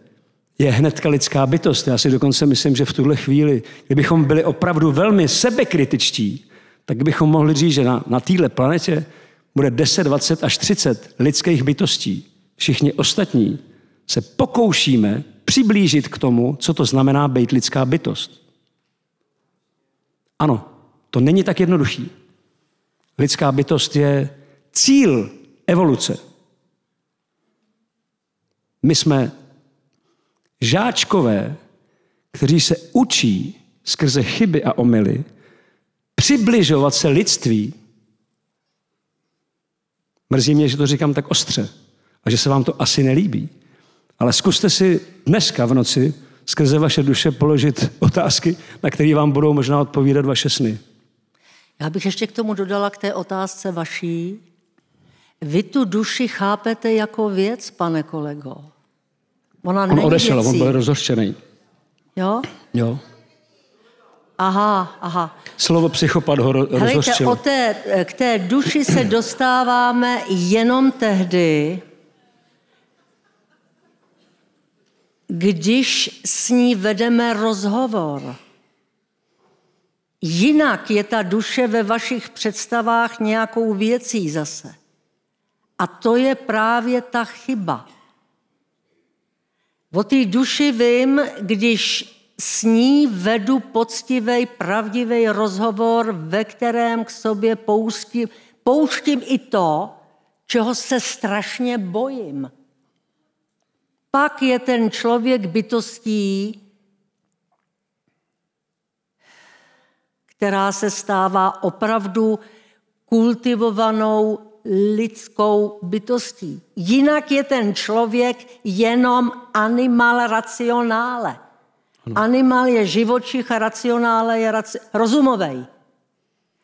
je hnedka lidská bytost. Já si dokonce myslím, že v tuhle chvíli, kdybychom byli opravdu velmi sebekritičtí, tak bychom mohli říct, že na téhle planetě bude 10, 20 až 30 lidských bytostí. Všichni ostatní se pokoušíme přiblížit k tomu, co to znamená být lidská bytost. Ano, to není tak jednoduchý. Lidská bytost je cíl evoluce. My jsme žáčkové, kteří se učí skrze chyby a omyly přibližovat se lidství. Mrzí mě, že to říkám tak ostře a že se vám to asi nelíbí. Ale zkuste si dneska v noci skrze vaše duše položit otázky, na které vám budou možná odpovídat vaše sny. Já bych ještě k tomu dodala k té otázce vaší. Vy tu duši chápete jako věc, pane kolego. On odešel, on byl rozhořčený. Jo? Jo. Aha. Slovo psychopat ho rozhořčilo. K té duši se dostáváme jenom tehdy, když s ní vedeme rozhovor. Jinak je ta duše ve vašich představách nějakou věcí zase. A to je právě ta chyba. O té duši vím, když s ní vedu poctivý, pravdivý rozhovor, ve kterém k sobě pouštím i to, čeho se strašně bojím. Pak je ten člověk bytostí, která se stává opravdu kultivovanou lidskou bytostí. Jinak je ten člověk jenom animal racionále. Animal je živočich a racionále je rozumovej.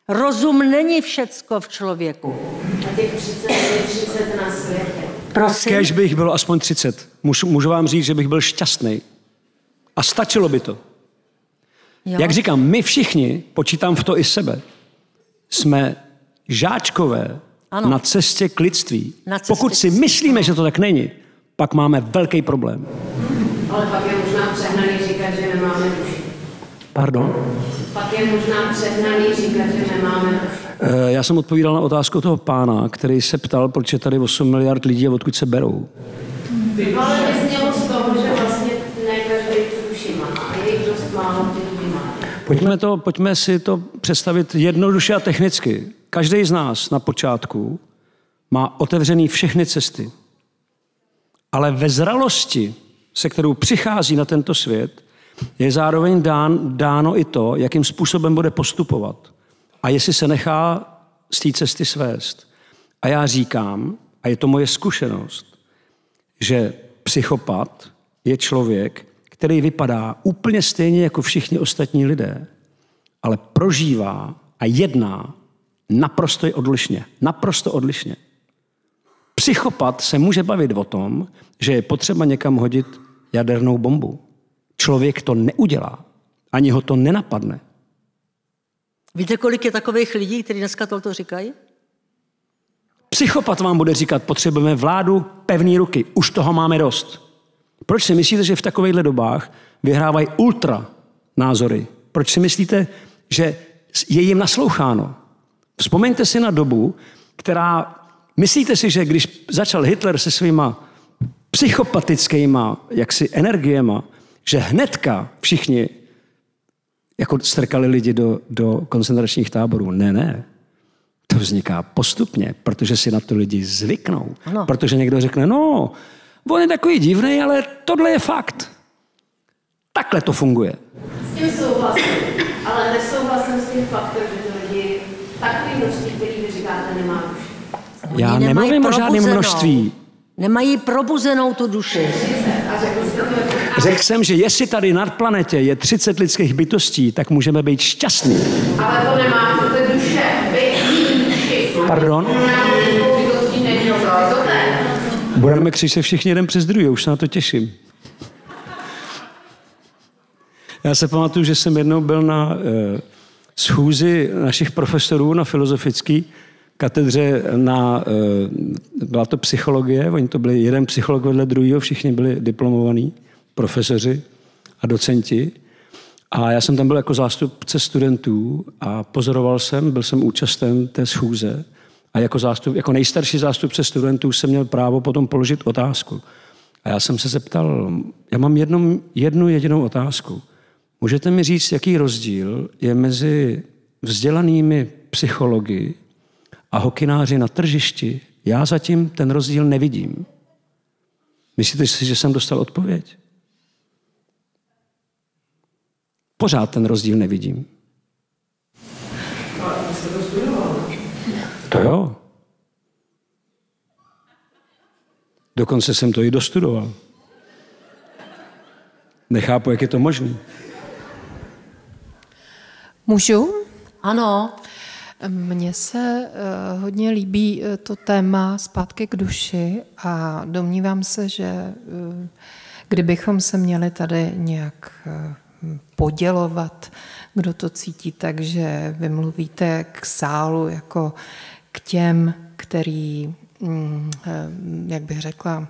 Rozum není všecko v člověku. A těch 30 na světě. Prosím. Kéž bych bylo aspoň 30. Můžu vám říct, že bych byl šťastný. A stačilo by to. Jo. Jak říkám, my všichni, počítám v to i sebe, jsme žáčkové na cestě k lidství. Pokud si myslíme, že to tak není, pak máme velký problém. Ale pak je možná přehnaný říkat, že nemáme duši. Pardon? Pak je možná přehnaný říkat, že nemáme duši. Já jsem odpovídal na otázku toho pána, který se ptal, proč je tady 8 miliard lidí a odkud se berou. Ale vyznělo z toho, že vlastně ne každý tu duši má a je dost málo ty lidi má. Pojďme si to představit jednoduše a technicky. Každý z nás na počátku má otevřený všechny cesty. Ale ve zralosti, se kterou přichází na tento svět, je zároveň dáno i to, jakým způsobem bude postupovat. A jestli se nechá z té cesty svést. A já říkám, a je to moje zkušenost, že psychopat je člověk, který vypadá úplně stejně jako všichni ostatní lidé, ale prožívá a jedná naprosto odlišně. Naprosto odlišně. Psychopat se může bavit o tom, že je potřeba někam hodit jadernou bombu. Člověk to neudělá. Ani ho to nenapadne. Víte, kolik je takových lidí, kteří dneska toto říkají? Psychopat vám bude říkat, potřebujeme vládu, pevný ruky, už toho máme dost. Proč si myslíte, že v takovýchhle dobách vyhrávají ultra názory? Proč si myslíte, že je jim nasloucháno? Vzpomeňte si na dobu, která... Myslíte si, že když začal Hitler se svýma psychopatickýma jaksi energiema, že hnedka všichni jako strkali lidi do koncentračních táborů? Ne. To vzniká postupně, protože si na to lidi zvyknou. Ano. Protože někdo řekne, no, on je takový divný, ale tohle je fakt. Takhle to funguje. S tím souhlasím, ale nesouhlasím s tím faktem, že to lidi takový množství, který vy říkáte, nemá duši. Já nemluvím o žádném množství. Nemají probuzenou tu duši. Řekl jsem, že jestli tady na planetě je 30 lidských bytostí, tak můžeme být šťastní. Ale to nemá přece duše. Pardon? Budeme křičet všichni jeden přes druhý, už se na to těším. Já se pamatuju, že jsem jednou byl na schůzi našich profesorů na filozofické katedře byla to psychologie, oni to byli jeden psycholog vedle druhého, všichni byli diplomovaní profesoři a docenti. A já jsem tam byl jako zástupce studentů a pozoroval jsem, byl jsem účasten té schůze a jako nejstarší zástupce studentů jsem měl právo potom položit otázku. A já jsem se zeptal, já mám jednu jedinou otázku. Můžete mi říct, jaký rozdíl je mezi vzdělanými psychologi a hokynáři na tržišti? Já zatím ten rozdíl nevidím. Myslíte si, že jsem dostal odpověď? Pořád ten rozdíl nevidím. A jste to studoval? To jo. Dokonce jsem to i dostudoval. Nechápu, jak je to možné. Můžu? Ano. Mně se hodně líbí to téma zpátky k duši a domnívám se, že kdybychom se měli tady nějak podělovat, kdo to cítí, takže vy mluvíte k sálu jako k těm, který, jak bych řekla,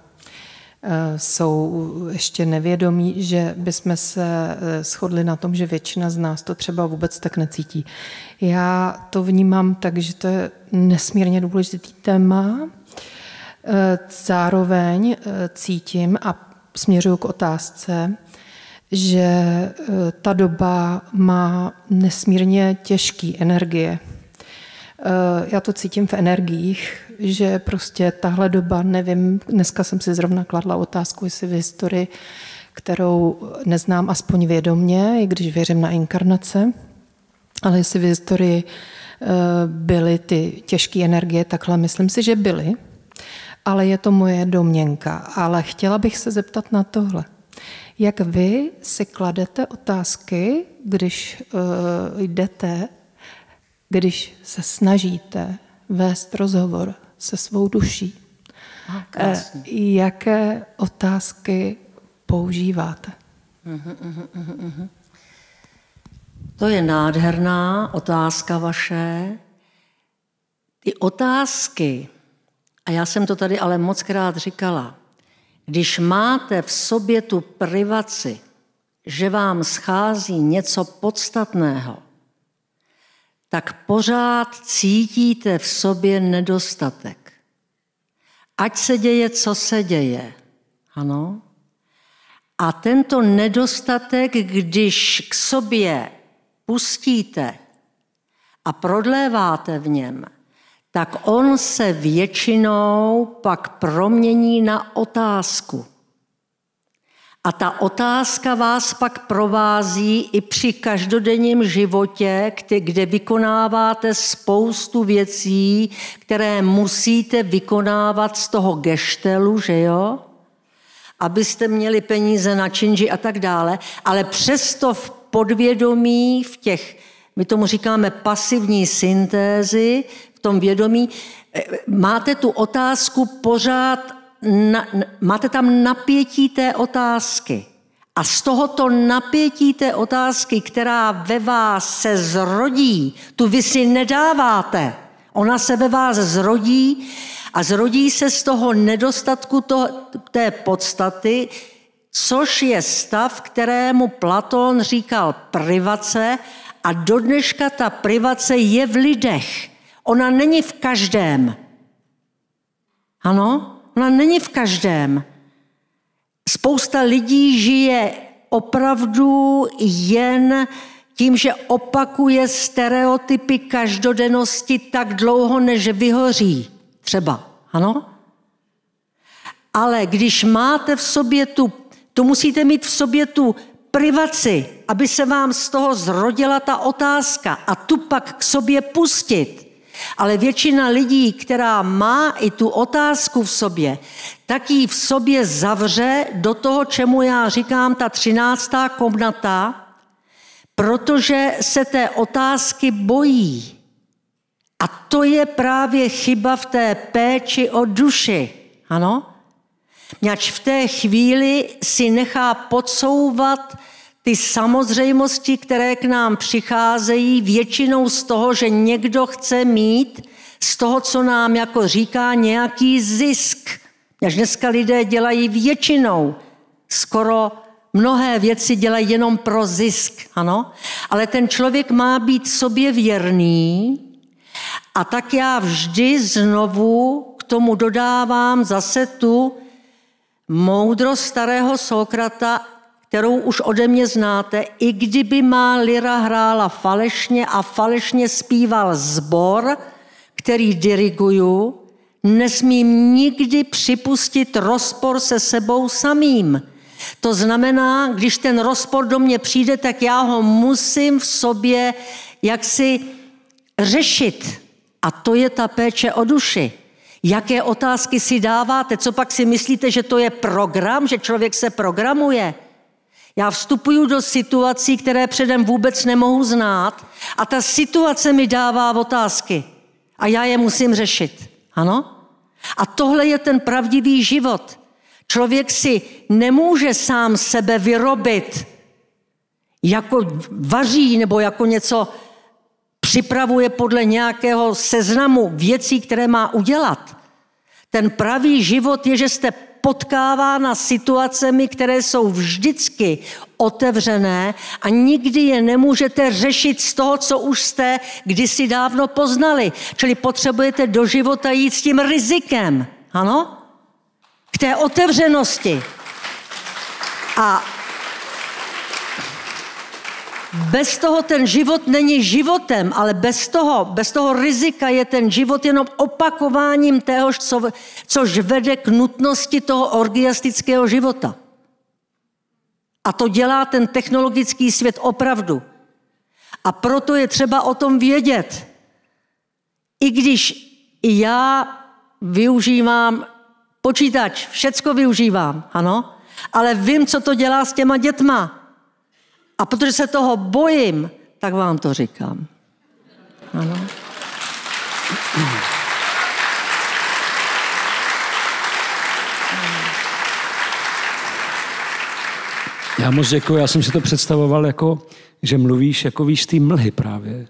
jsou ještě nevědomí, že bychom se shodli na tom, že většina z nás to třeba vůbec tak necítí. Já to vnímám tak, že to je nesmírně důležitý téma. Zároveň cítím a směřuju k otázce, že ta doba má nesmírně těžké energie. Já to cítím v energiích, že prostě tahle doba, nevím, dneska jsem si zrovna kladla otázku, jestli v historii, kterou neznám aspoň vědomě, i když věřím na inkarnace, ale jestli v historii byly ty těžké energie, takhle myslím si, že byly, ale je to moje domněnka. Ale chtěla bych se zeptat na tohle. Jak vy si kladete otázky, když jdete, když se snažíte vést rozhovor se svou duší? Jaké otázky používáte? To je nádherná otázka vaše. Ty otázky, a já jsem to tady ale mockrát říkala, když máte v sobě tu privaci, že vám schází něco podstatného, tak pořád cítíte v sobě nedostatek. Ať se děje, co se děje. Ano? A tento nedostatek, když k sobě pustíte a prodléváte v něm, tak on se většinou pak promění na otázku. A ta otázka vás pak provází i při každodenním životě, kde vykonáváte spoustu věcí, které musíte vykonávat z toho geštelu, že jo? Abyste měli peníze na činži a tak dále, ale přesto v podvědomí, v těch, my tomu říkáme pasivní syntézy, v tom vědomí, máte tu otázku pořád, máte tam napětí té otázky. A z tohoto napětí té otázky, která ve vás se zrodí, tu vy si nedáváte, ona se ve vás zrodí a zrodí se z toho nedostatku té podstaty, což je stav, kterému Platón říkal privace a dodneška ta privace je v lidech. Ona není v každém. Ano? Ona není v každém. Spousta lidí žije opravdu jen tím, že opakuje stereotypy každodennosti tak dlouho, než vyhoří. Třeba, ano? Ale když máte v sobě to musíte mít v sobě tu privaci, aby se vám z toho zrodila ta otázka a tu pak k sobě pustit. Ale většina lidí, která má i tu otázku v sobě, tak ji v sobě zavře do toho, čemu já říkám ta 13. komnata, protože se té otázky bojí. A to je právě chyba v té péči o duši. Ano? Měč v té chvíli si nechá podsouvat ty samozřejmosti, které k nám přicházejí, většinou z toho, že někdo chce mít z toho, co nám jako říká, nějaký zisk. Až dneska lidé dělají většinou, skoro mnohé věci dělají jenom pro zisk, ano? Ale ten člověk má být sobě věrný a tak já vždy znovu k tomu dodávám zase tu moudrost starého Sokrata, kterou už ode mě znáte, i kdyby má lira hrála falešně a falešně zpíval sbor, který diriguju, nesmím nikdy připustit rozpor se sebou samým. To znamená, když ten rozpor do mě přijde, tak já ho musím v sobě jaksi řešit. A to je ta péče o duši. Jaké otázky si dáváte? Co pak si myslíte, že to je program, že člověk se programuje? Já vstupuju do situací, které předem vůbec nemohu znát a ta situace mi dává otázky a já je musím řešit. Ano? A tohle je ten pravdivý život. Člověk si nemůže sám sebe vyrobit, jako vaří nebo jako něco připravuje podle nějakého seznamu věcí, které má udělat. Ten pravý život je, že jste potkávána situacemi, které jsou vždycky otevřené a nikdy je nemůžete řešit z toho, co už jste kdysi dávno poznali. Čili potřebujete do života jít s tím rizikem, ano? K té otevřenosti. A bez toho ten život není životem, ale bez toho rizika je ten život jenom opakováním téhož, což vede k nutnosti toho orgiastického života. A to dělá ten technologický svět opravdu. A proto je třeba o tom vědět. I když i já využívám počítač, všecko využívám, ano, ale vím, co to dělá s těma dětma. A protože se toho bojím, tak vám to říkám. Ano. Já moc děkuji, já jsem si to představoval jako, že mluvíš jako víš z té mlhy právě.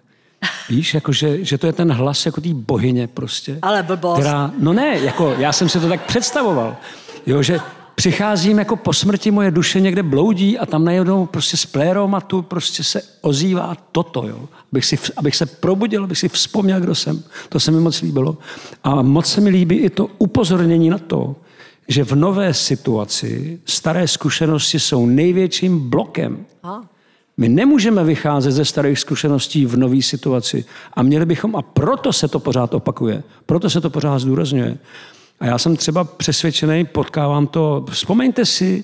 Víš, jako že to je ten hlas jako té bohyně prostě. Ale blbost. Která, no ne, jako já jsem si to tak představoval. Jo, že přicházím jako po smrti, moje duše někde bloudí a tam najednou prostě z pléromatu prostě se ozývá toto, jo. Abych se probudil, abych si vzpomněl, kdo jsem. To se mi moc líbilo. A moc se mi líbí i to upozornění na to, že v nové situaci staré zkušenosti jsou největším blokem. My nemůžeme vycházet ze starých zkušeností v nové situaci a měli bychom, a proto se to pořád opakuje, proto se to pořád zdůrazňuje. A já jsem třeba přesvědčený, potkávám to, vzpomeňte si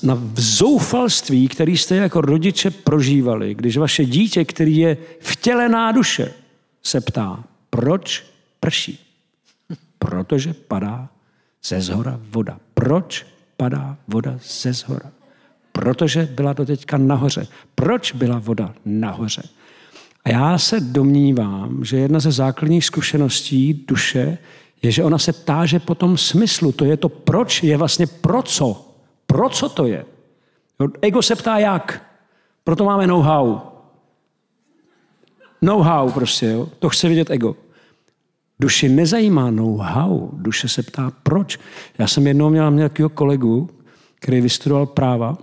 na zoufalství, který jste jako rodiče prožívali, když vaše dítě, který je vtělená duše, se ptá, proč prší? Protože padá ze zhora voda. Proč padá voda ze zhora? Protože byla doteďka nahoře. Proč byla voda nahoře? A já se domnívám, že jedna ze základních zkušeností duše je, že ona se táže po tom smyslu. To je to proč, je vlastně pro co. Pro co to je? Ego se ptá jak. Proto máme know-how. Know-how prostě, jo. To chce vidět ego. Duši nezajímá know-how. Duše se ptá proč. Já jsem jednou měl nějakého kolegu, který vystudoval práva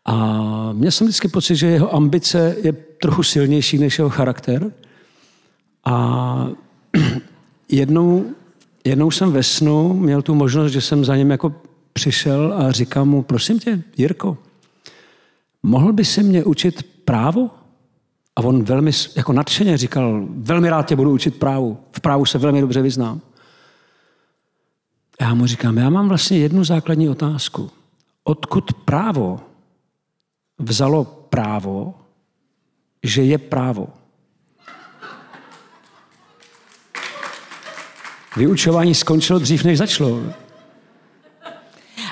a měl jsem vždycky pocit, že jeho ambice je trochu silnější než jeho charakter. A jednou jsem ve snu měl tu možnost, že jsem za ním jako přišel a říkám mu, prosím tě, Jirko, mohl by si mě učit právo? A on velmi jako nadšeně říkal, velmi rád tě budu učit právu. V právu se velmi dobře vyznám. A já mu říkám, já mám vlastně jednu základní otázku. Odkud právo vzalo právo, že je právo. Vyučování skončilo dřív, než začalo.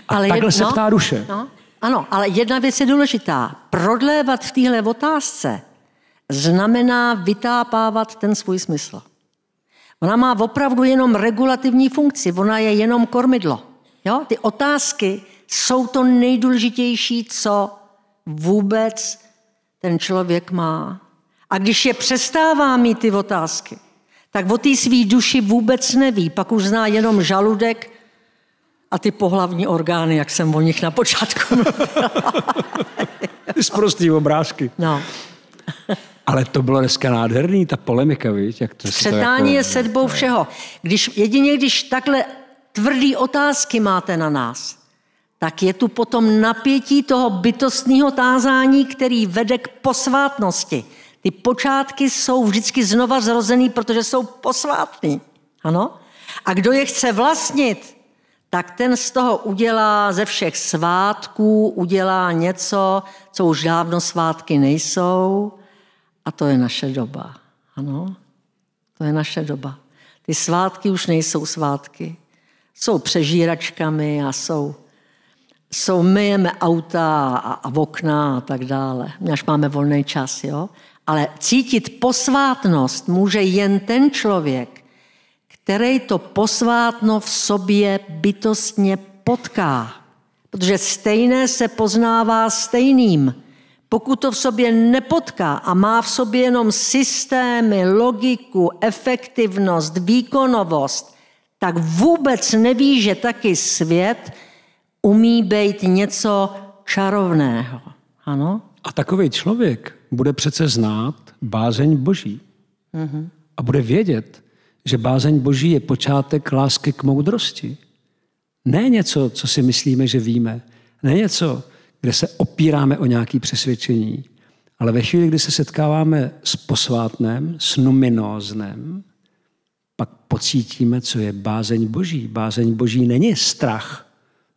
A takhle se ptá duše. No, ano, ale jedna věc je důležitá. Prodlévat v téhle otázce znamená vytápávat ten svůj smysl. Ona má opravdu jenom regulativní funkci, ona je jenom kormidlo. Jo? Ty otázky jsou to nejdůležitější, co vůbec ten člověk má. A když je přestává mít ty otázky, tak o té svý duši vůbec neví. Pak už zná jenom žaludek a ty pohlavní orgány, jak jsem o nich na počátku mluvila. Ty sprostý obrázky. No. Ale to bylo dneska nádherný, ta polemika, víš? Jak to střetání jako... je sedbou všeho. Když takhle tvrdý otázky máte na nás, tak je tu potom napětí toho bytostného tázání, který vede k posvátnosti. Ty počátky jsou vždycky znova zrozený, protože jsou posvátný. Ano? A kdo je chce vlastnit, tak ten z toho udělá ze všech svátků, udělá něco, co už dávno svátky nejsou. A to je naše doba. Ano? To je naše doba. Ty svátky už nejsou svátky. Jsou přežíračkami a jsou myjeme auta a okna a tak dále. Až máme volný čas, jo? Ale cítit posvátnost může jen ten člověk, který to posvátno v sobě bytostně potká. Protože stejné se poznává stejným. Pokud to v sobě nepotká a má v sobě jenom systémy, logiku, efektivnost, výkonovost, tak vůbec neví, že taky svět umí být něco čarovného. Ano? A takový člověk bude přece znát bázeň Boží. Mm-hmm. A bude vědět, že bázeň Boží je počátek lásky k moudrosti. Ne něco, co si myslíme, že víme. Ne něco, kde se opíráme o nějaké přesvědčení. Ale ve chvíli, kdy se setkáváme s posvátnem, s numinóznem, pak pocítíme, co je bázeň Boží. Bázeň Boží není strach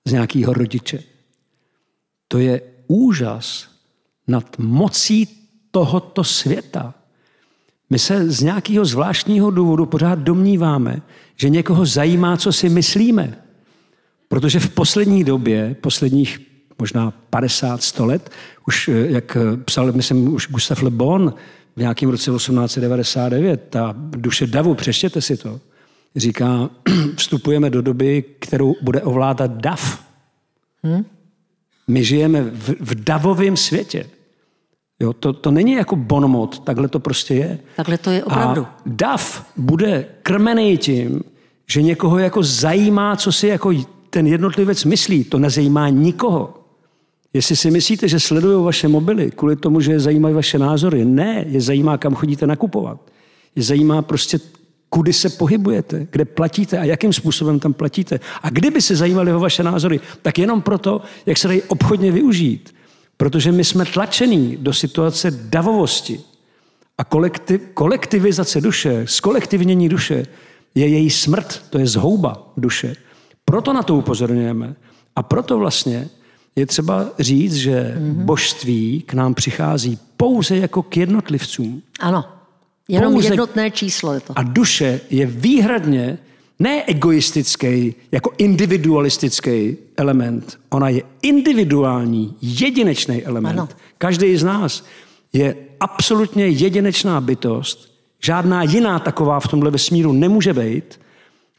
z nějakého rodiče. To je úžas nad mocí tohoto světa. My se z nějakého zvláštního důvodu pořád domníváme, že někoho zajímá, co si myslíme. Protože v poslední době, posledních možná 50-100 let, už jak psal, myslím, už Gustav Le Bon v nějakém roce 1899, ta duše davu, přečtěte si to, říká, vstupujeme do doby, kterou bude ovládat dav. My žijeme v davovém světě. Jo, to není jako bonmot, takhle to prostě je. Takhle to je opravdu. A dav bude krmený tím, že někoho jako zajímá, co si jako ten jednotlivec myslí. To nezajímá nikoho. Jestli si myslíte, že sledují vaše mobily kvůli tomu, že je zajímají vaše názory, ne, je zajímá, kam chodíte nakupovat. Je zajímá prostě, kudy se pohybujete, kde platíte a jakým způsobem tam platíte. A kdyby se zajímali o vaše názory, tak jenom proto, jak se dají obchodně využít. Protože my jsme tlačení do situace davovosti. A kolektivizace duše, zkolektivnění duše je její smrt, to je zhouba duše. Proto na to upozorňujeme. A proto vlastně je třeba říct, že božství k nám přichází pouze jako k jednotlivcům. Ano, jenom pouze jednotné číslo je to. A duše je výhradně ne egoistický, jako individualistický element. Ona je individuální, jedinečný element. Ano. Každý z nás je absolutně jedinečná bytost. Žádná jiná taková v tomhle vesmíru nemůže být.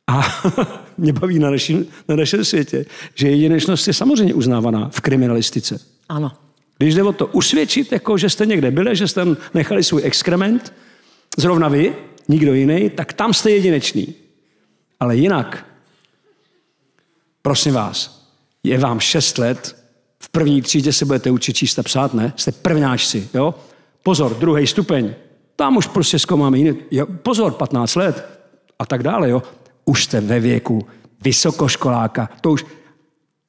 A mě baví na našem světě, že jedinečnost je samozřejmě uznávaná v kriminalistice. Ano. Když jde o to usvědčit, jako že jste někde byli, že jste tam nechali svůj exkrement, zrovna vy, nikdo jiný, tak tam jste jedinečný. Ale jinak, prosím vás, je vám 6 let, v první třídě se budete učit číst a psát, ne? Jste prvňáčci, jo? Pozor, 2. stupeň, tam už prostě zkoumáme jiný, jo? Pozor, 15 let a tak dále, jo? Už jste ve věku vysokoškoláka, to už,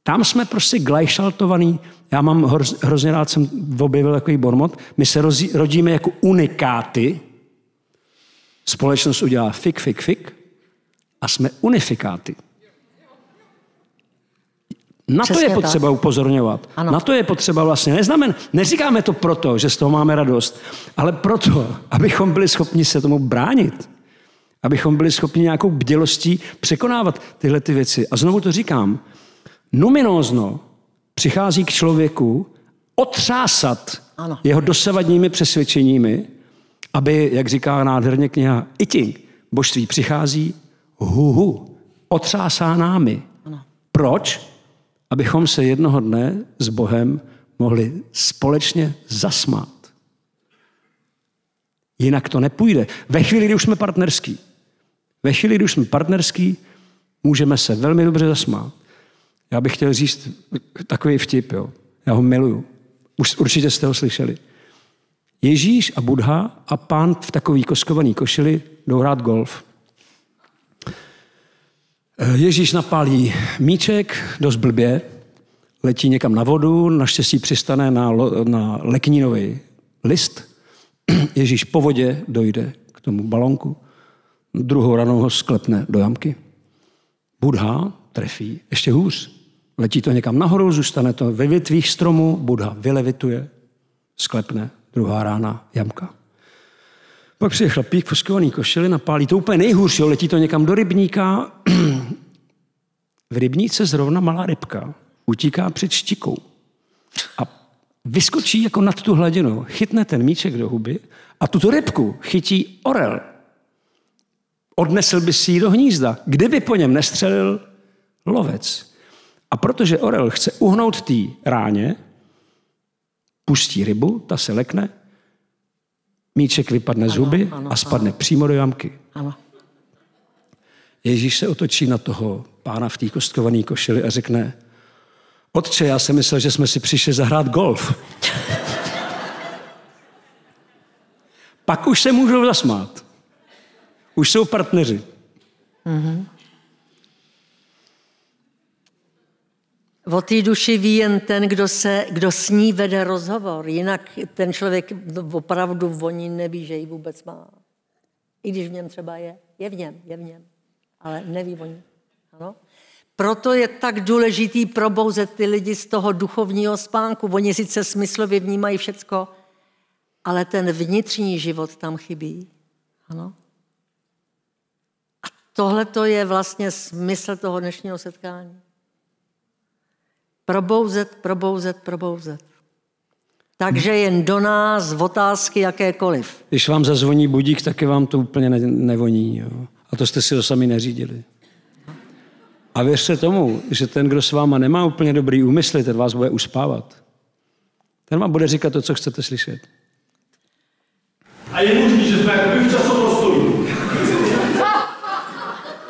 tam jsme prostě glajšaltovaný, já mám hrozně rád, jsem objevil takový bonmot, my se rodíme jako unikáty, společnost udělá fik, a jsme unifikáty. Na to je potřeba upozorňovat. Ano. Na to je potřeba vlastně. Neříkáme to proto, že z toho máme radost, ale proto, abychom byli schopni se tomu bránit. Abychom byli schopni nějakou bdělostí překonávat tyhle ty věci. A znovu to říkám, numinózno přichází k člověku otřásat jeho dosavadními přesvědčeními, aby, jak říká nádherně kniha Iting, božství přichází otřásá námi. Ano. Proč? Abychom se jednoho dne s Bohem mohli společně zasmát. Jinak to nepůjde. Ve chvíli, kdy už jsme partnerský, můžeme se velmi dobře zasmát. Já bych chtěl říct takový vtip, jo. Já ho miluju. Už určitě jste ho slyšeli. Ježíš a Buddha a pán v takový koskovaný košili jdou hrát golf. Ježíš napálí míček, dost blbě, letí někam na vodu, naštěstí přistane na leknínový list. Ježíš po vodě dojde k tomu balonku, druhou ranou ho sklepne do jamky. Buddha trefí ještě hůř. Letí to někam nahoru, zůstane to ve větvích stromu, Buddha vylevituje, sklepne, druhá rána, jamka. Pak přijde chlapík v poskovaný košili, napálí to úplně nejhůř, letí to někam do rybníka. V rybníce zrovna malá rybka utíká před štikou a vyskočí jako nad tu hladinu, chytne ten míček do huby a tuto rybku chytí orel. Odnesl by si ji do hnízda, kdyby po něm nestřelil lovec. A protože orel chce uhnout té ráně, pustí rybu, ta se lekne, míček vypadne z huby a spadne přímo do jamky. Ano. Ježíš se otočí na toho pána v té kostkované košili a řekne: Otče, já jsem myslel, že jsme si přišli zahrát golf. Pak už se můžou zasmát. Už jsou partneři. Mm-hmm. O té duši ví jen ten, kdo s ní vede rozhovor. Jinak ten člověk opravdu o ní neví, že ji vůbec má. I když v něm třeba je. Je v něm. Ale neví o ní. Ano? Proto je tak důležitý probouzet ty lidi z toho duchovního spánku. Oni sice smyslově vnímají všecko, ale ten vnitřní život tam chybí. Ano? A tohle to je vlastně smysl toho dnešního setkání. Probouzet. Takže jen do nás otázky jakékoliv. Když vám zazvoní budík, taky vám to úplně nevoní. Jo? A to jste si to sami neřídili. A věřte tomu, že ten, kdo s váma nemá úplně dobrý úmysly, ten vás bude uspávat. Ten vám bude říkat to, co chcete slyšet. A je možný, že jsme jakoby v časoprostoru.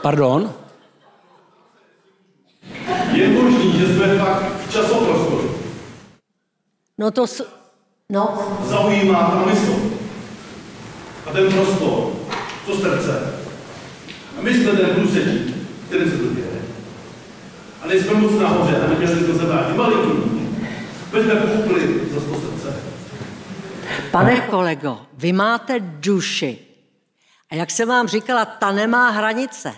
Pardon? Je možný, že jsme fakt v časoprostoru. No to... Zaujímá ta mysl. A ten prostor, to srdce. A my jsme ten průsedí, který se to děje. A nejsme moc nahoře a neměli jsme se vrátit maliký. My jsme pochopili za to srdce. Pane kolego, vy máte duši. A jak jsem vám říkala, ta nemá hranice.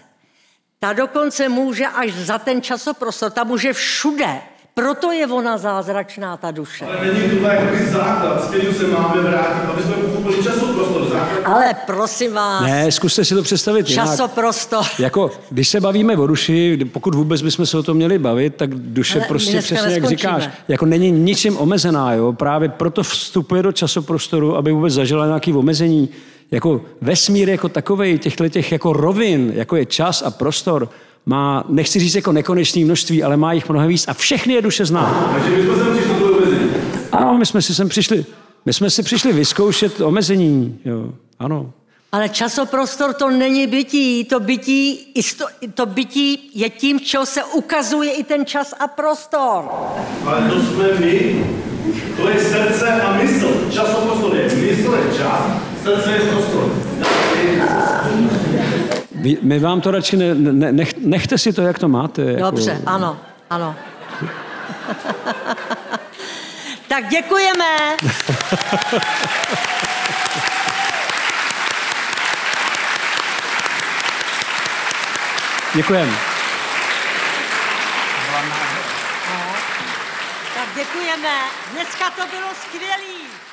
Ta dokonce může až za ten časoprostor, ta může všude. Proto je ona zázračná, ta duše. Ale není to takový základ, s kterým se máme vrátit, aby jsme pochopili časoprostor. Základ. Ale prosím vás. Ne, zkuste si to představit jinak. Časoprostor. Jako, když se bavíme o duši, pokud vůbec bychom se o tom měli bavit, tak duše ale prostě přesně, jak říkáš, jako není ničím omezená, jo? Právě proto vstupuje do časoprostoru, aby vůbec zažila nějaké omezení. Jako vesmír jako takovej, těch jako rovin, jako je čas a prostor, má, nechci říct jako nekonečné množství, ale má jich mnohem víc a všechny je duše zná. Takže my jsme sem přišli do omezení. Ano, my jsme si přišli vyzkoušet omezení, jo, ano. Ale časoprostor to není bytí, to bytí je tím, čeho se ukazuje i ten čas a prostor. Ale to jsme my, to je srdce a mysl. Časoprostor je mysl, je čas, srdce je prostor. My vám to radši nechte si to, jak to máte. Dobře, jako... ano. Tak děkujeme. Děkujeme. Děkujeme. Dneska to bylo skvělý.